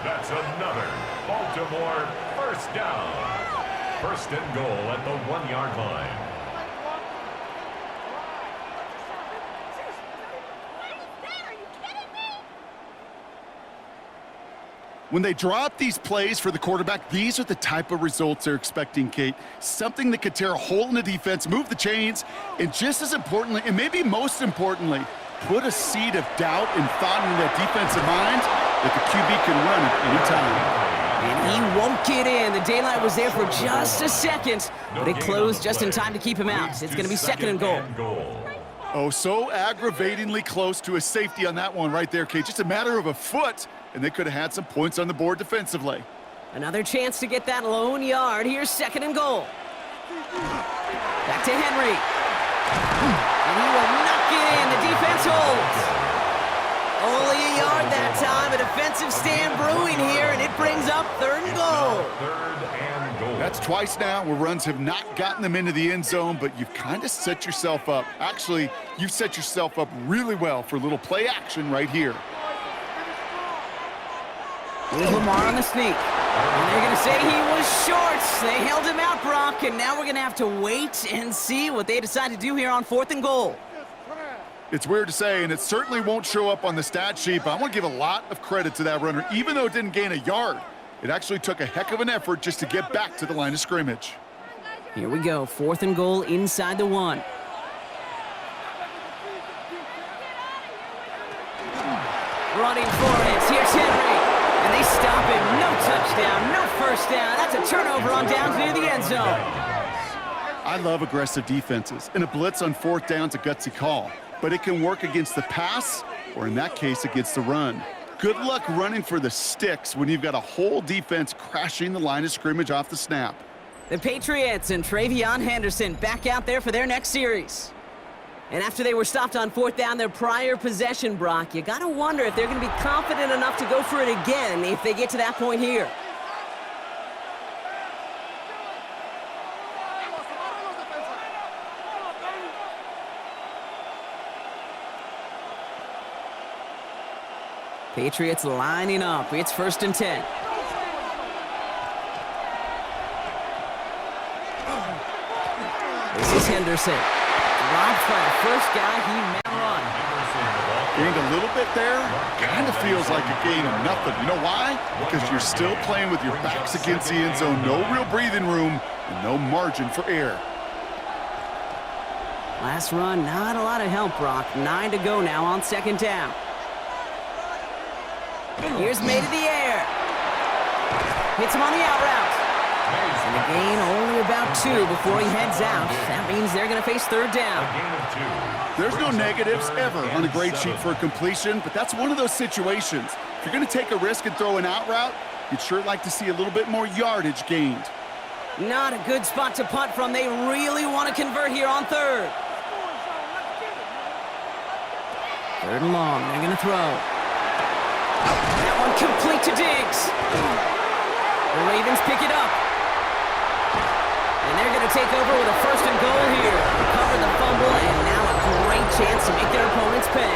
That's another Baltimore first down. 1st and goal at the 1-yard line. When they draw up these plays for the quarterback, these are the type of results they're expecting, Kate. Something that could tear a hole in the defense, move the chains, and just as importantly, and maybe most importantly, put a seed of doubt and thought into that defensive mind that the QB can run at any time. And he won't get in. The daylight was there for just a second, but it closed just in time to keep him out. It's going to be 2nd and goal. Oh, so aggravatingly close to a safety on that one right there, Kate. Just a matter of a foot, and they could have had some points on the board defensively. Another chance to get that lone yard. Here's 2nd and goal. Back to Henry. And he will not get in. The defense holds. Only a yard that time. A defensive stand brewing here, and it brings up 3rd and goal. 3rd and goal. That's twice now where runs have not gotten them into the end zone, but you've kind of set yourself up. Actually, you've set yourself up really well for a little play action right here. Here's Lamar on the sneak. And they're going to say he was short. They held him out, Brock, and now we're going to have to wait and see what they decide to do here on 4th and goal. It's weird to say, and it certainly won't show up on the stat sheet, but I want to give a lot of credit to that runner. Even though it didn't gain a yard, it actually took a heck of an effort just to get back to the line of scrimmage. Here we go, 4th and goal inside the 1. Running for it. Here's Henry. And they stop him. No touchdown, no first down. That's a turnover on downs near the end zone. I love aggressive defenses, and a blitz on 4th down's a gutsy call. But it can work against the pass, or in that case, against the run. Good luck running for the sticks when you've got a whole defense crashing the line of scrimmage off the snap. The Patriots and Travion Henderson back out there for their next series. And after they were stopped on 4th down, their prior possession, Brock, you got to wonder if they're going to be confident enough to go for it again if they get to that point here. Patriots lining up. It's 1st and 10. This is Henderson. Dropped by the first guy he met run. Gained a little bit there. Kind of feels like a gain of nothing. You know why? Because you're still playing with your backs against the end zone. No real breathing room and no margin for error. Last run, not a lot of help, Brock. 9 to go now on 2nd down. Here's made in the air. Hits him on the out route. And the gain only about 2 before he heads out. That means they're going to face 3rd down. There's no negatives ever on a grade sheet for a completion, but that's one of those situations. If you're going to take a risk and throw an out route, you'd sure like to see a little bit more yardage gained. Not a good spot to punt from. They really want to convert here on 3rd. 3rd and long. They're going to throw. That one complete to Diggs. The Ravens pick it up. And they're They're going to take over with a first and goal here. Recover the fumble, and now a great chance to make their opponents pay.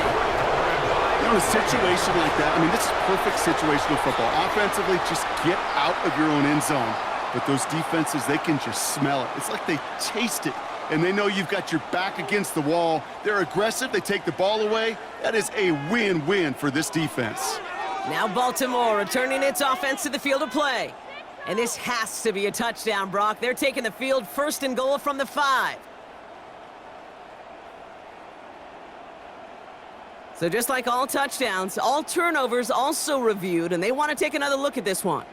You know, a situation like that, I mean, this is perfect situational football. Offensively, just get out of your own end zone. But those defenses, they can just smell it. It's like they taste it, and they know you've got your back against the wall. They're aggressive. They take the ball away. That is a win-win for this defense. Now Baltimore returning its offense to the field of play. And this has to be a touchdown, Brock. They're taking the field first and goal from the 5. So just like all touchdowns, all turnovers also reviewed, and they want to take another look at this one.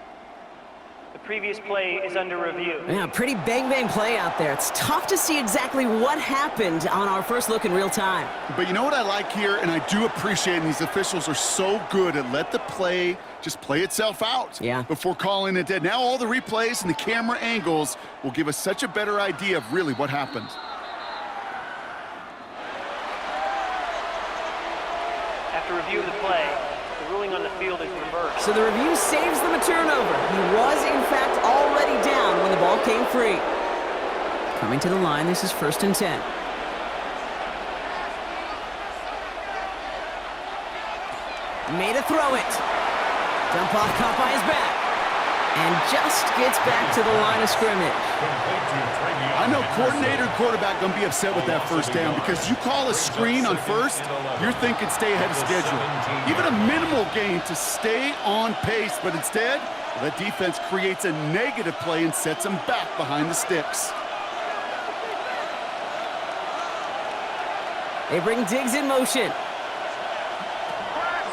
The previous play is under review. Yeah, pretty bang-bang play out there. It's tough to see exactly what happened on our first look in real time. But you know what I like here, and I do appreciate, and these officials are so good at let the play just play itself out before calling it dead. Now all the replays and the camera angles will give us such a better idea of really what happened. After review of the play, the ruling on the field is reversed. So the review saves them a turnover. He was, in fact, already down when the ball came free. Coming to the line, this is 1st and 10. Made a throw it. Dump off, caught by his back. And just gets back to the line of scrimmage. I know coordinator and quarterback going to be upset with that first down because you call a screen on first, you're thinking stay ahead of schedule. Even a minimal gain to stay on pace, but instead, that defense creates a negative play and sets them back behind the sticks. They bring Diggs in motion.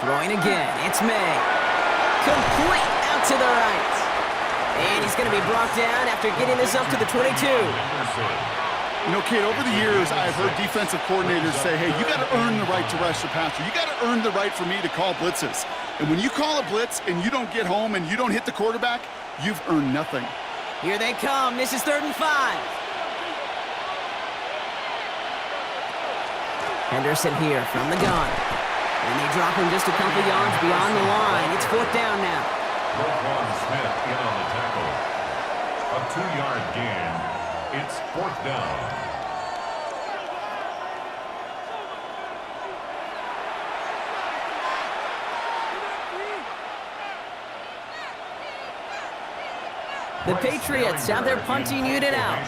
Throwing again, it's May. Complete out to the right. And he's going to be brought down after getting this up to the 22. You know, kid, over the years, I've heard defensive coordinators say, hey, you got to earn the right to rush the passer. You got to earn the right for me to call blitzes. And when you call a blitz and you don't get home and you don't hit the quarterback, you've earned nothing. Here they come. This is 3rd and 5. Henderson here from the gun. And they drop him just a couple yards beyond the line. It's 4th down now. Roquan Smith in on the tackle. A 2-yard gain. It's 4th down. The Patriots have their punting unit out.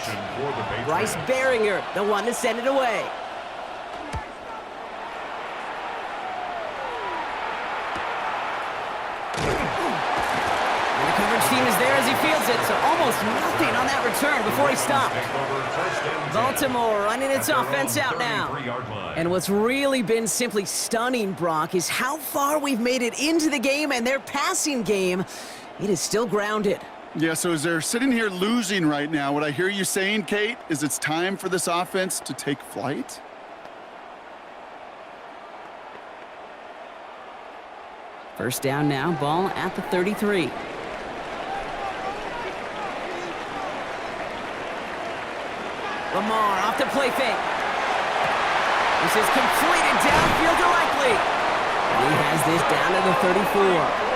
Bryce Behringer, the one to send it away. Team is there as he fields it, so almost nothing on that return before he stopped. Baltimore running its offense out now. And what's really been simply stunning, Brock, is how far we've made it into the game, and their passing game, it is still grounded. Yeah, so as they're sitting here losing right now, what I hear you saying, Kate, is it's time for this offense to take flight? First down now, ball at the 33. Lamar off the play fake. This is completed downfield directly. He has this down to the 34.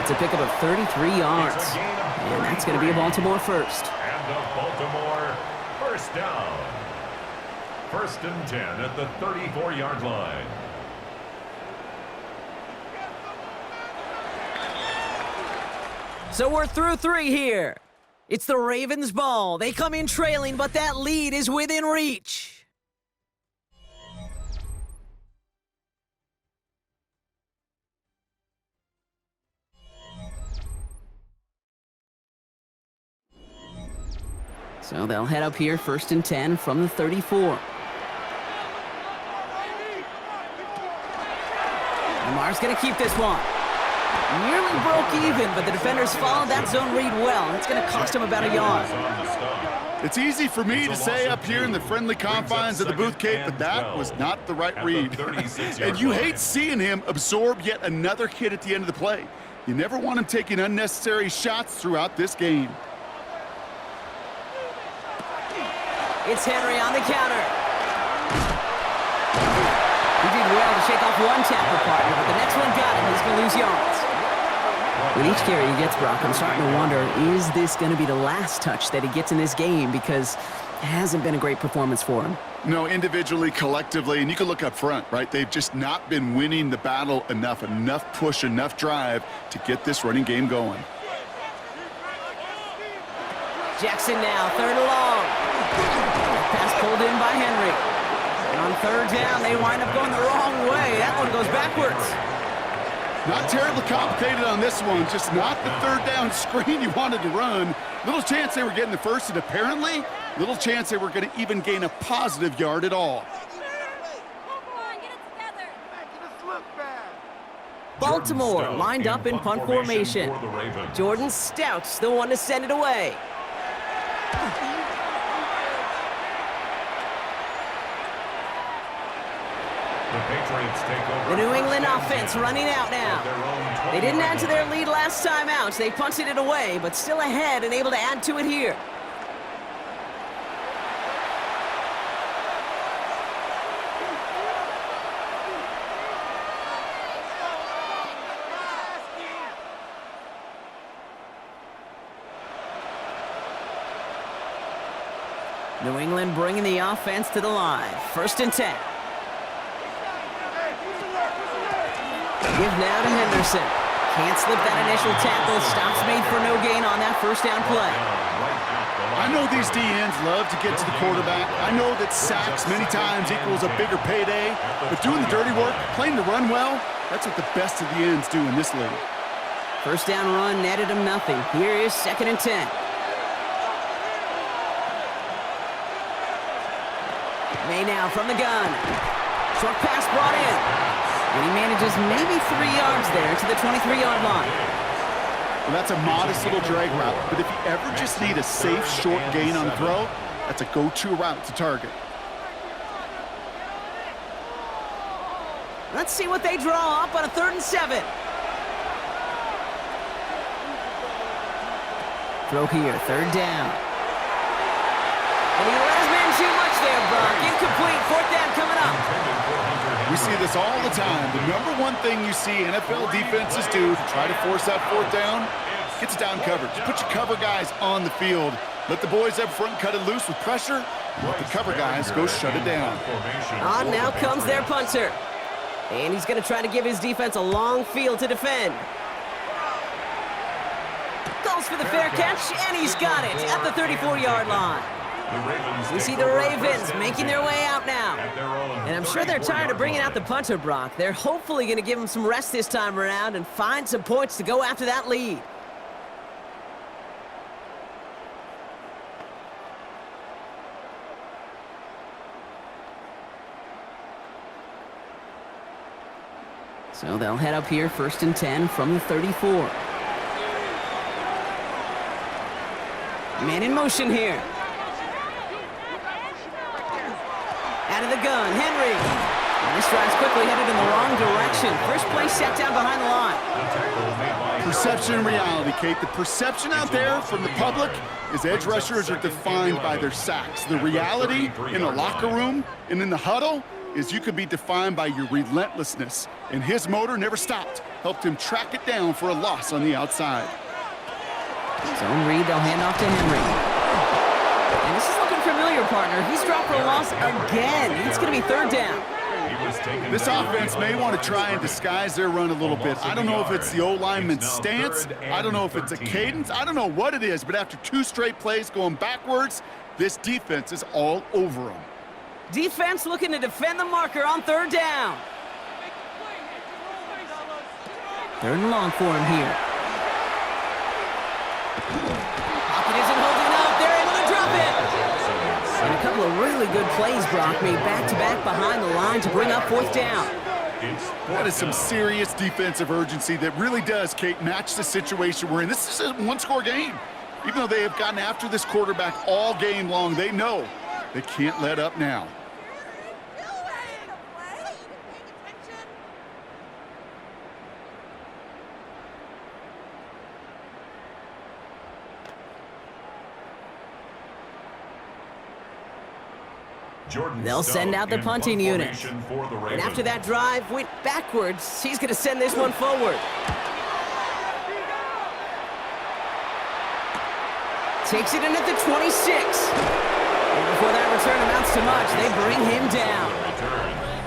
It's a pickup of 33 yards. And that's going to be a Baltimore first. And a Baltimore first down. 1st and 10 at the 34-yard line. So we're through 3 here. It's the Ravens' ball. They come in trailing, but that lead is within reach. So they'll head up here, 1st and 10 from the 34. Lamar's going to keep this one. Nearly broke even, but the defenders followed that zone read well. It's going to cost him about a yard. It's easy for me to say up here in the friendly confines of the booth, Kate, but that was not the right read. And you hate seeing him absorb yet another hit at the end of the play. You never want him taking unnecessary shots throughout this game. It's Henry on the counter. He did well to shake off one tackle partner, but the next one got him. He's going to lose yards. With each carry he gets, Brock, I'm starting to wonder, is this going to be the last touch that he gets in this game? Because it hasn't been a great performance for him. No, individually, collectively, and you can look up front, right? They've just not been winning the battle enough push, enough drive to get this running game going. Jackson now, 3rd and long. Pass pulled in by Henry. And on 3rd down, they wind up going the wrong way. That one goes backwards. Not terribly complicated on this one, just not the 3rd down screen you wanted to run. Little chance they were getting the first, and apparently, little chance they were going to even gain a positive yard at all. Baltimore lined up in punt formation. Jordan Stout's the one to send it away. The New England offense running out now. They didn't add to their lead last time out, so they punted it away, but still ahead and able to add to it here. New England bringing the offense to the line. 1st and 10. Give now to Henderson. Can't slip that initial tackle. Stops made for no gain on that 1st down play. I know these DNs love to get to the quarterback. I know that sacks many times equals a bigger payday, but doing the dirty work, playing the run well, that's what the best of the ends do in this league. 1st down run netted him nothing. Here is 2nd and 10. May now from the gun. Short pass brought in. And he manages maybe 3 yards there to the 23-yard line. Well, that's a modest little drag route, but if you ever just need a safe, short gain on throw, that's a go-to route to target. Let's see what they draw up on a 3rd and 7. Throw here, 3rd down. And he let his man too much there, Brock. Incomplete, 4th down coming up. We see this all the time. The #1 thing you see NFL defenses do to try to force that 4th down, gets down coverage. Put your cover guys on the field. Let the boys up front cut it loose with pressure. Let the cover guys go shut it down. On now comes their punter. And he's going to try to give his defense a long field to defend. Goes for the fair catch, and he's got it at the 34-yard line. We see the Ravens making their way out now. And I'm sure they're tired of bringing out the punter, Brock. They're hopefully going to give him some rest this time around and find some points to go after that lead. So they'll head up here, 1st and 10 from the 34. Man in motion here. Out of the gun, Henry. And this drive's quickly headed in the wrong direction. First play set down behind the line. Perception and reality, Kate. The perception out there from the public is edge rushers are defined by their sacks. The reality in the locker room and in the huddle is you could be defined by your relentlessness. And his motor never stopped. Helped him track it down for a loss on the outside. Zone read, they'll hand off to Henry. And this is looking familiar, partner. He's dropped for a loss again. It's going to be 3rd down. This offense may want to try and disguise their run a little bit. I don't know if it's the O-lineman's stance. I don't know if it's a cadence. I don't know what it is, but after 2 straight plays going backwards, this defense is all over them. Defense looking to defend the marker on 3rd down. 3rd and long for him here. Pocket isn't holding up. They're able to drop it. And a couple of really good plays, Brock, made back-to-back behind the line to bring up 4th down. That is some serious defensive urgency that really does, Kate, match the situation we're in. This is a 1-score game. Even though they have gotten after this quarterback all game long, they know they can't let up now. They'll send out the punting unit. And after that drive went backwards, he's going to send this one forward. Takes it in at the 26. And before that return amounts to much, they bring him down.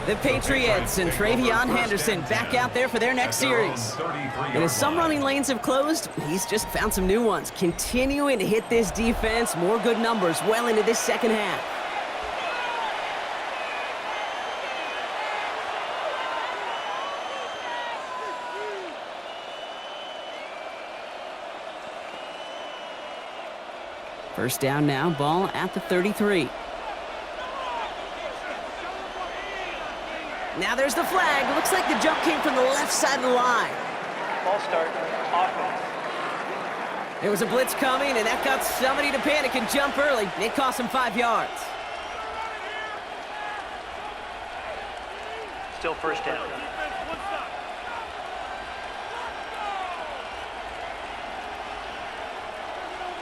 The Patriots and Travion Henderson back out there for their next series. And as some running lanes have closed, he's just found some new ones. Continuing to hit this defense, more good numbers well into this second half. First down now, ball at the 33. Now there's the flag. Looks like the jump came from the left side of the line. Ball start, offense. There was a blitz coming, and that got somebody to panic and jump early. It cost him 5 yards. Still first down.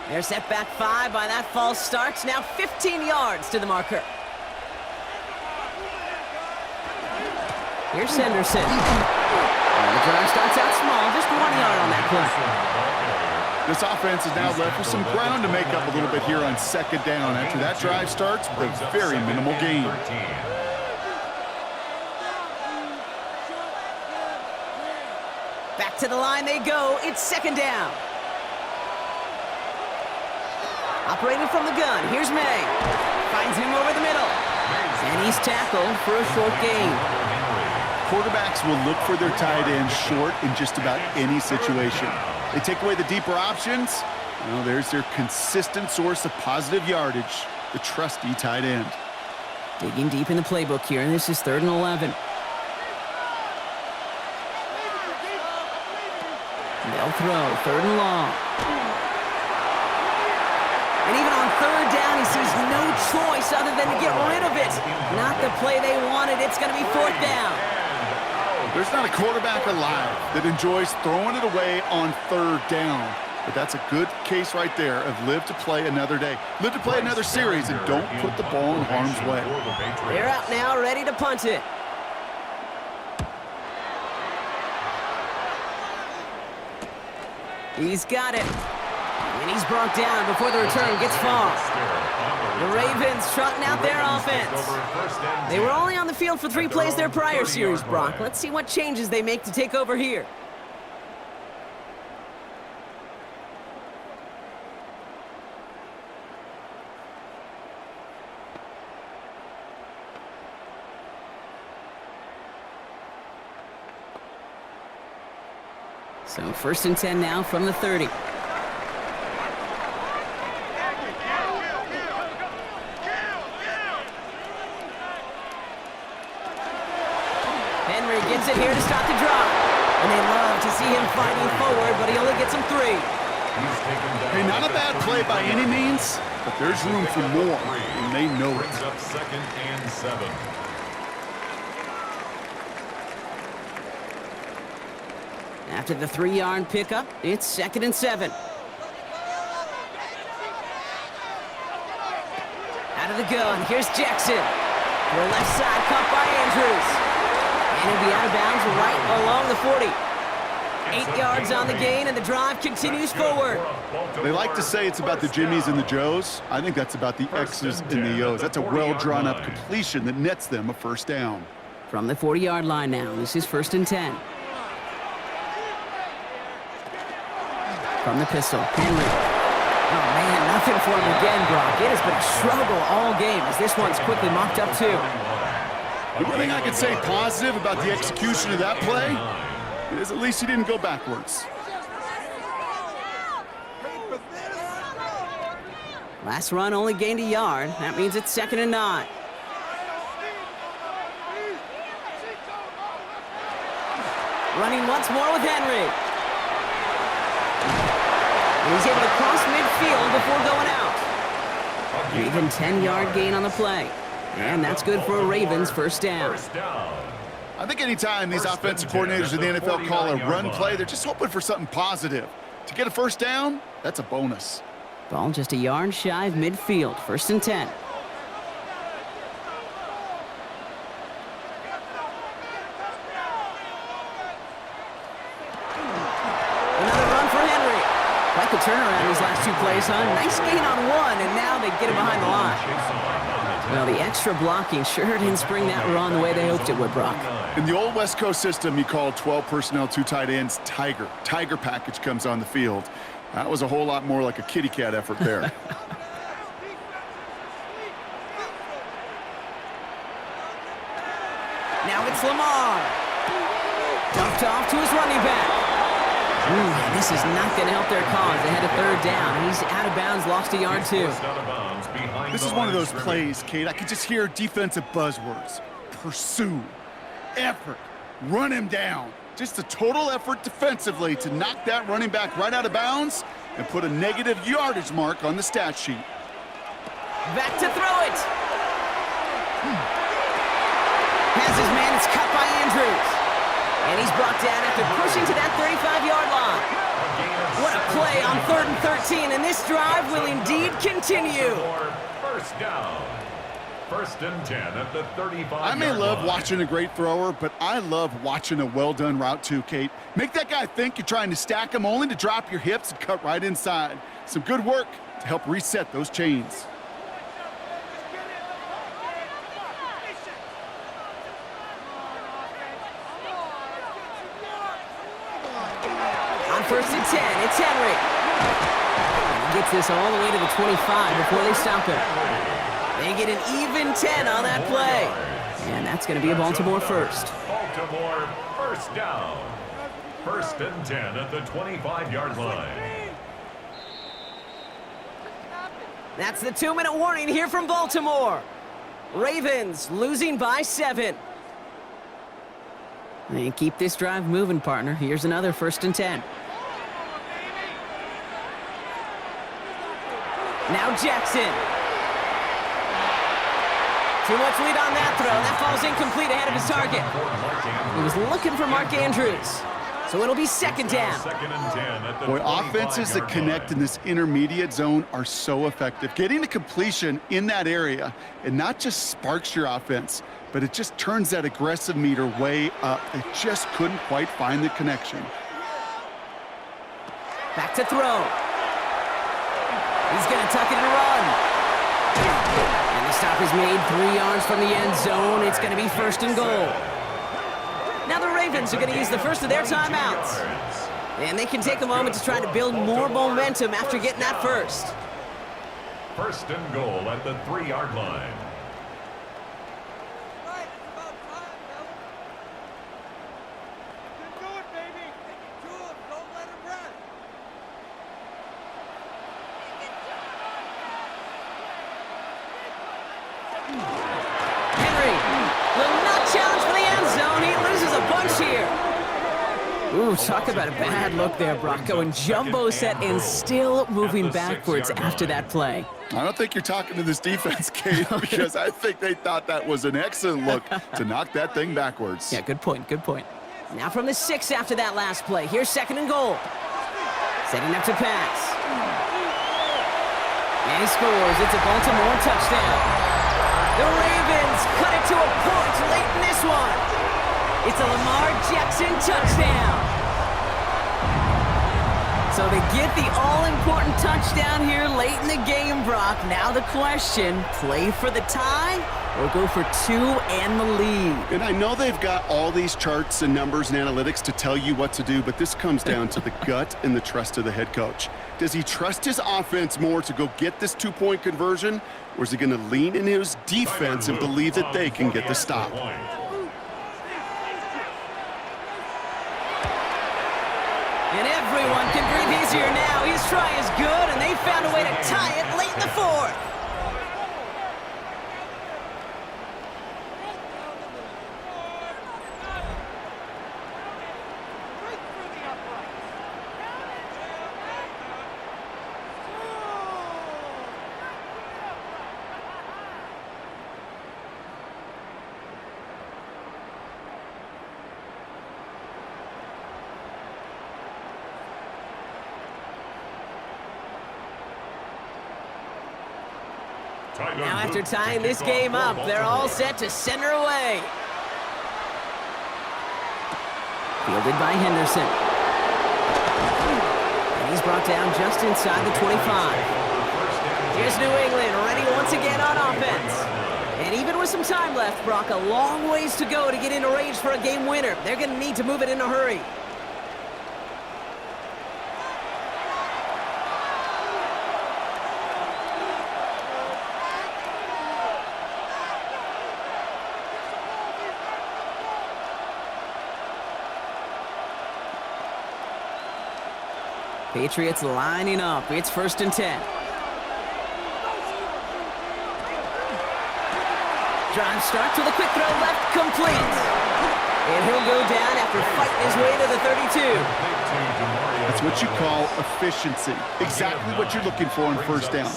They're set back 5 by that false start. Now 15 yards to the marker. Here's Henderson. And the drive starts out small, just 1 yard on that play. This offense is now left with some ground to make up a little bit here on second down after that drive starts with a very minimal gain. Back to the line they go. It's second down. Operating from the gun, here's May. Finds him over the middle. And he's tackled for a short gain. Quarterbacks will look for their tight end short in just about any situation. They take away the deeper options. Well, there's their consistent source of positive yardage, the trusty tight end. Digging deep in the playbook here, and this is 3rd and 11. They'll throw, 3rd and long. And even on 3rd down, he sees no choice other than to get rid of it. Not the play they wanted. It's going to be 4th down. There's not a quarterback alive that enjoys throwing it away on 3rd down. But that's a good case right there of live to play another day. Live to play another series and don't put the ball in harm's way. They're out now, ready to punt it. He's got it. And he's brought down before the return gets far. The Ravens trotting out their offense. They were only on the field for 3 plays their prior series, Brock. Let's see what changes they make to take over here. So 1st and 10 now from the 30. Gets it here to stop the drive. And they love to see him fighting forward, but he only gets him 3. Hey, not a bad play by any means, but there's room for more, and they know it. Brings up 2nd and 7. After the 3-yard pickup, it's 2nd and 7. Out of the gun, here's Jackson. To the left side, caught by Andrews. And he'll be out of bounds right along the 40. 8 yards on the gain, and the drive continues forward. They like to say it's about the Jimmies and the Joes. I think that's about the X's and the O's. That's a well-drawn-up completion that nets them a 1st down. From the 40-yard line now, this is 1st and 10. From the pistol, Henry. Oh, man, nothing for him again, Brock. It has been a struggle all game as this one's quickly mopped up, too. The one thing I could say positive about the execution of that play is at least he didn't go backwards. Last run only gained a yard. That means it's 2nd and 9. Running once more with Henry. And he's able to cross midfield before going out. An even 10-yard gain on the play. And that's good for a Ravens 1st down. I think anytime these offensive coordinators in the NFL call a run play, they're just hoping for something positive. To get a 1st down, that's a bonus. Ball just a yard shy of midfield. 1st and 10. Another run for Henry. Rapid turnaround these last 2 plays, huh? Nice gain on 1, and now they get him behind the line. Well, the extra blocking sure didn't spring that run the way they hoped it would, Brock. In the old West Coast system, you called 12 personnel, 2 tight ends, Tiger. Tiger package comes on the field. That was a whole lot more like a kitty cat effort there. Now it's Lamar. Dumped off to his running back. Ooh, this is not going to help their cause. They had a 3rd down. He's out of bounds, lost a yard too. This is one of those plays, Kate. I could just hear defensive buzzwords. Pursue, effort, run him down. Just a total effort defensively to knock that running back right out of bounds and put a negative yardage mark on the stat sheet. Back to throw it. Has his man, it's cut by Andrews. And he's brought down after pushing to that 35-yard line. What a play on 3rd and 13, and this drive will indeed continue. First down. 1st and 10 at the 35-yard line. I may love watching a great thrower, but I love watching a well-done route too, Kate. Make that guy think you're trying to stack him only to drop your hips and cut right inside. Some good work to help reset those chains. On 1st and 10, it's Henry. And he gets this all the way to the 25 before they stop him. They get an even 10 on that play. And that's going to be a Baltimore first. Baltimore first down. 1st and 10 at the 25-yard line. That's the 2-minute warning here from Baltimore. Ravens losing by 7. And keep this drive moving, partner. Here's another 1st and 10. Now Jackson. Too much lead on that throw. That falls incomplete ahead of his target. He was looking for Mark Andrews. So it'll be 2nd down. Boy, offenses that connect in this intermediate zone are so effective. Getting a completion in that area, it not just sparks your offense, but it just turns that aggressive meter way up. It just couldn't quite find the connection. Back to throw. He's going to tuck it and run. And the stop is made 3 yards from the end zone. It's going to be 1st and goal. Now the Ravens are going to use the first of their timeouts. And they can take a moment to try to build more momentum after getting that first. 1st and goal at the 3-yard line. Ooh, talk about a bad look there, Brock. Going jumbo set and still moving backwards after that play. I don't think you're talking to this defense, Kate, because I think they thought that was an excellent look to knock that thing backwards. Yeah, good point, good point. Now from the 6 after that last play. Here's 2nd and goal. Setting up to pass. And he scores. It's a Baltimore touchdown. The Ravens cut it to a point late in this one. It's a Lamar Jackson touchdown. So they get the all-important touchdown here late in the game, Brock. Now the question, play for the tie or go for 2 and the lead? And I know they've got all these charts and numbers and analytics to tell you what to do, but this comes down to the gut and the trust of the head coach. Does he trust his offense more to go get this 2-point conversion, or is he going to lean in his defense and believe that they can get the stop? And everyone can breathe easier now. His try is good, and they found a way to tie it late in the 4th. Now after tying this game up, they're all set to center away. Fielded by Henderson. And he's he's brought down just inside the 25. Here's New England, ready once again on offense. And even with some time left, Brock, a long ways to go to get into range for a game winner. They're going to need to move it in a hurry. Patriots lining up. It's 1st and 10. Drive starts with a quick throw left, complete. And he'll go down after fighting his way to the 32. That's what you call efficiency. Exactly what you're looking for in 1st down.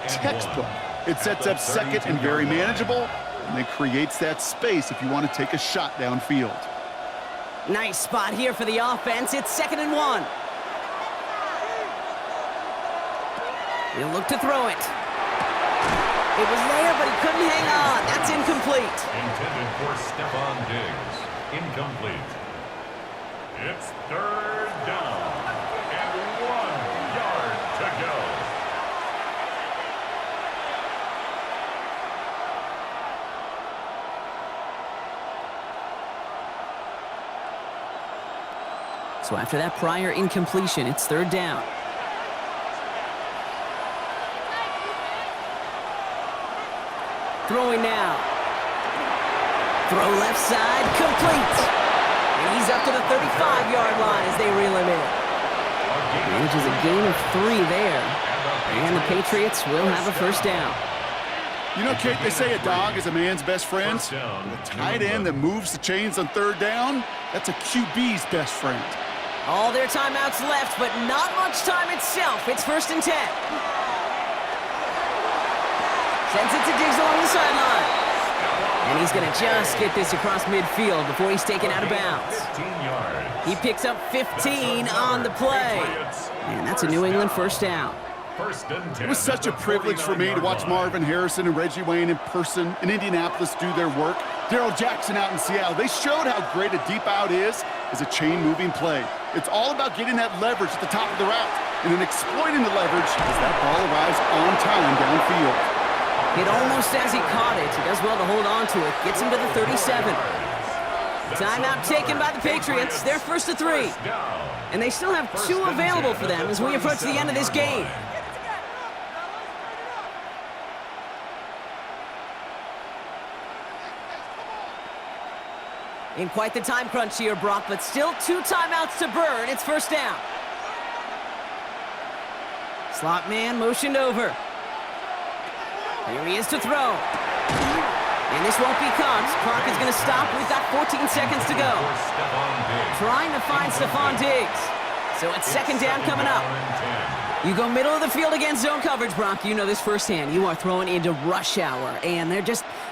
Textbook. It sets up 2nd and very manageable, and then creates that space if you want to take a shot downfield. Nice spot here for the offense. It's 2nd and 1. He'll look to throw it. It was there, but he couldn't hang on. That's incomplete. Intended for Stephon Diggs. Incomplete. It's 3rd down. And 1 yard to go. So after that prior incompletion, it's 3rd down. Throwing now. Throw left side, complete. And he's up to the 35-yard line as they reel him in. Manages a gain of 3 there. And the Patriots will have a 1st down. You know, Kate, they say a dog is a man's best friend. The tight end that moves the chains on 3rd down, that's a QB's best friend. All their timeouts left, but not much time itself. It's 1st and 10. Sends it to Diggs along the sideline. And he's going to just get this across midfield before he's taken out of bounds. He picks up 15 on the play. And that's a New England 1st down. It was such a privilege for me to watch Marvin Harrison and Reggie Wayne in person in Indianapolis do their work. Darrell Jackson out in Seattle. They showed how great a deep out is as a chain-moving play. It's all about getting that leverage at the top of the route and then exploiting the leverage as that ball arrives on time downfield. Hit almost as he caught it. He does well to hold on to it. Gets him to the 37. Timeout taken by the Patriots. They're 1st to 3. And they still have 2 available for them as we approach the end of this game. In quite the time crunch here, Brock, but still 2 timeouts to burn. It's 1st down. Slot man motioned over. Here he is to throw. And this won't be caught. Clock is going to stop. We've got 14 seconds to go. Trying to find Stephon Diggs. So it's 2nd down coming up. You go middle of the field against zone coverage, Brock. You know this firsthand. You are throwing into rush hour. And there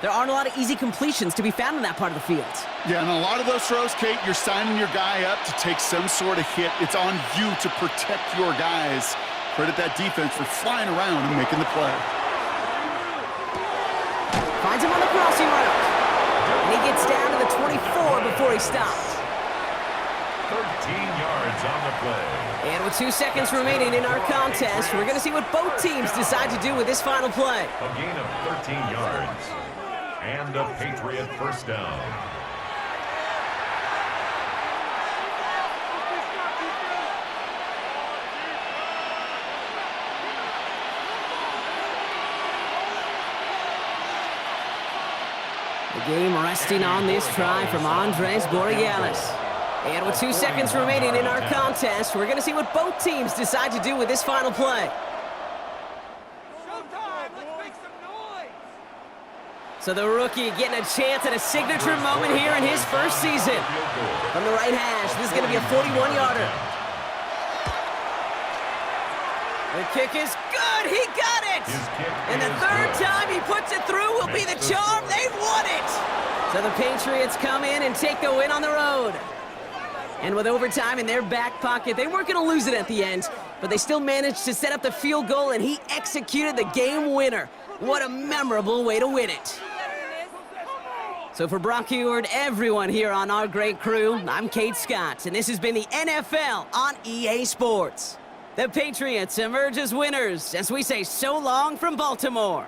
aren't a lot of easy completions to be found in that part of the field. Yeah, and a lot of those throws, Kate, you're signing your guy up to take some sort of hit. It's on you to protect your guys. Credit that defense for flying around and making the play. Finds him on the crossing route. And he gets down to the 24 before he stops. 13 yards on the play. And with 2 seconds remaining in our contest, we're going to see what both teams decide to do with this final play. A gain of 13 yards. And a Patriot 1st down. The game resting on this try from Andres Borregales. And with 2 seconds remaining in our contest, we're going to see what both teams decide to do with this final play. So the rookie getting a chance at a signature moment here in his 1st season. From the right hash, this is going to be a 41-yarder. The kick is good. He got it. And the 3rd time he puts it through will be the charm. They've won it. So the Patriots come in and take the win on the road. And with overtime in their back pocket, they weren't going to lose it at the end, but they still managed to set up the field goal, and he executed the game winner. What a memorable way to win it. So for Brock Heward, everyone here on our great crew, I'm Kate Scott, and this has been the NFL on EA Sports. The Patriots emerge as winners as we say so long from Baltimore.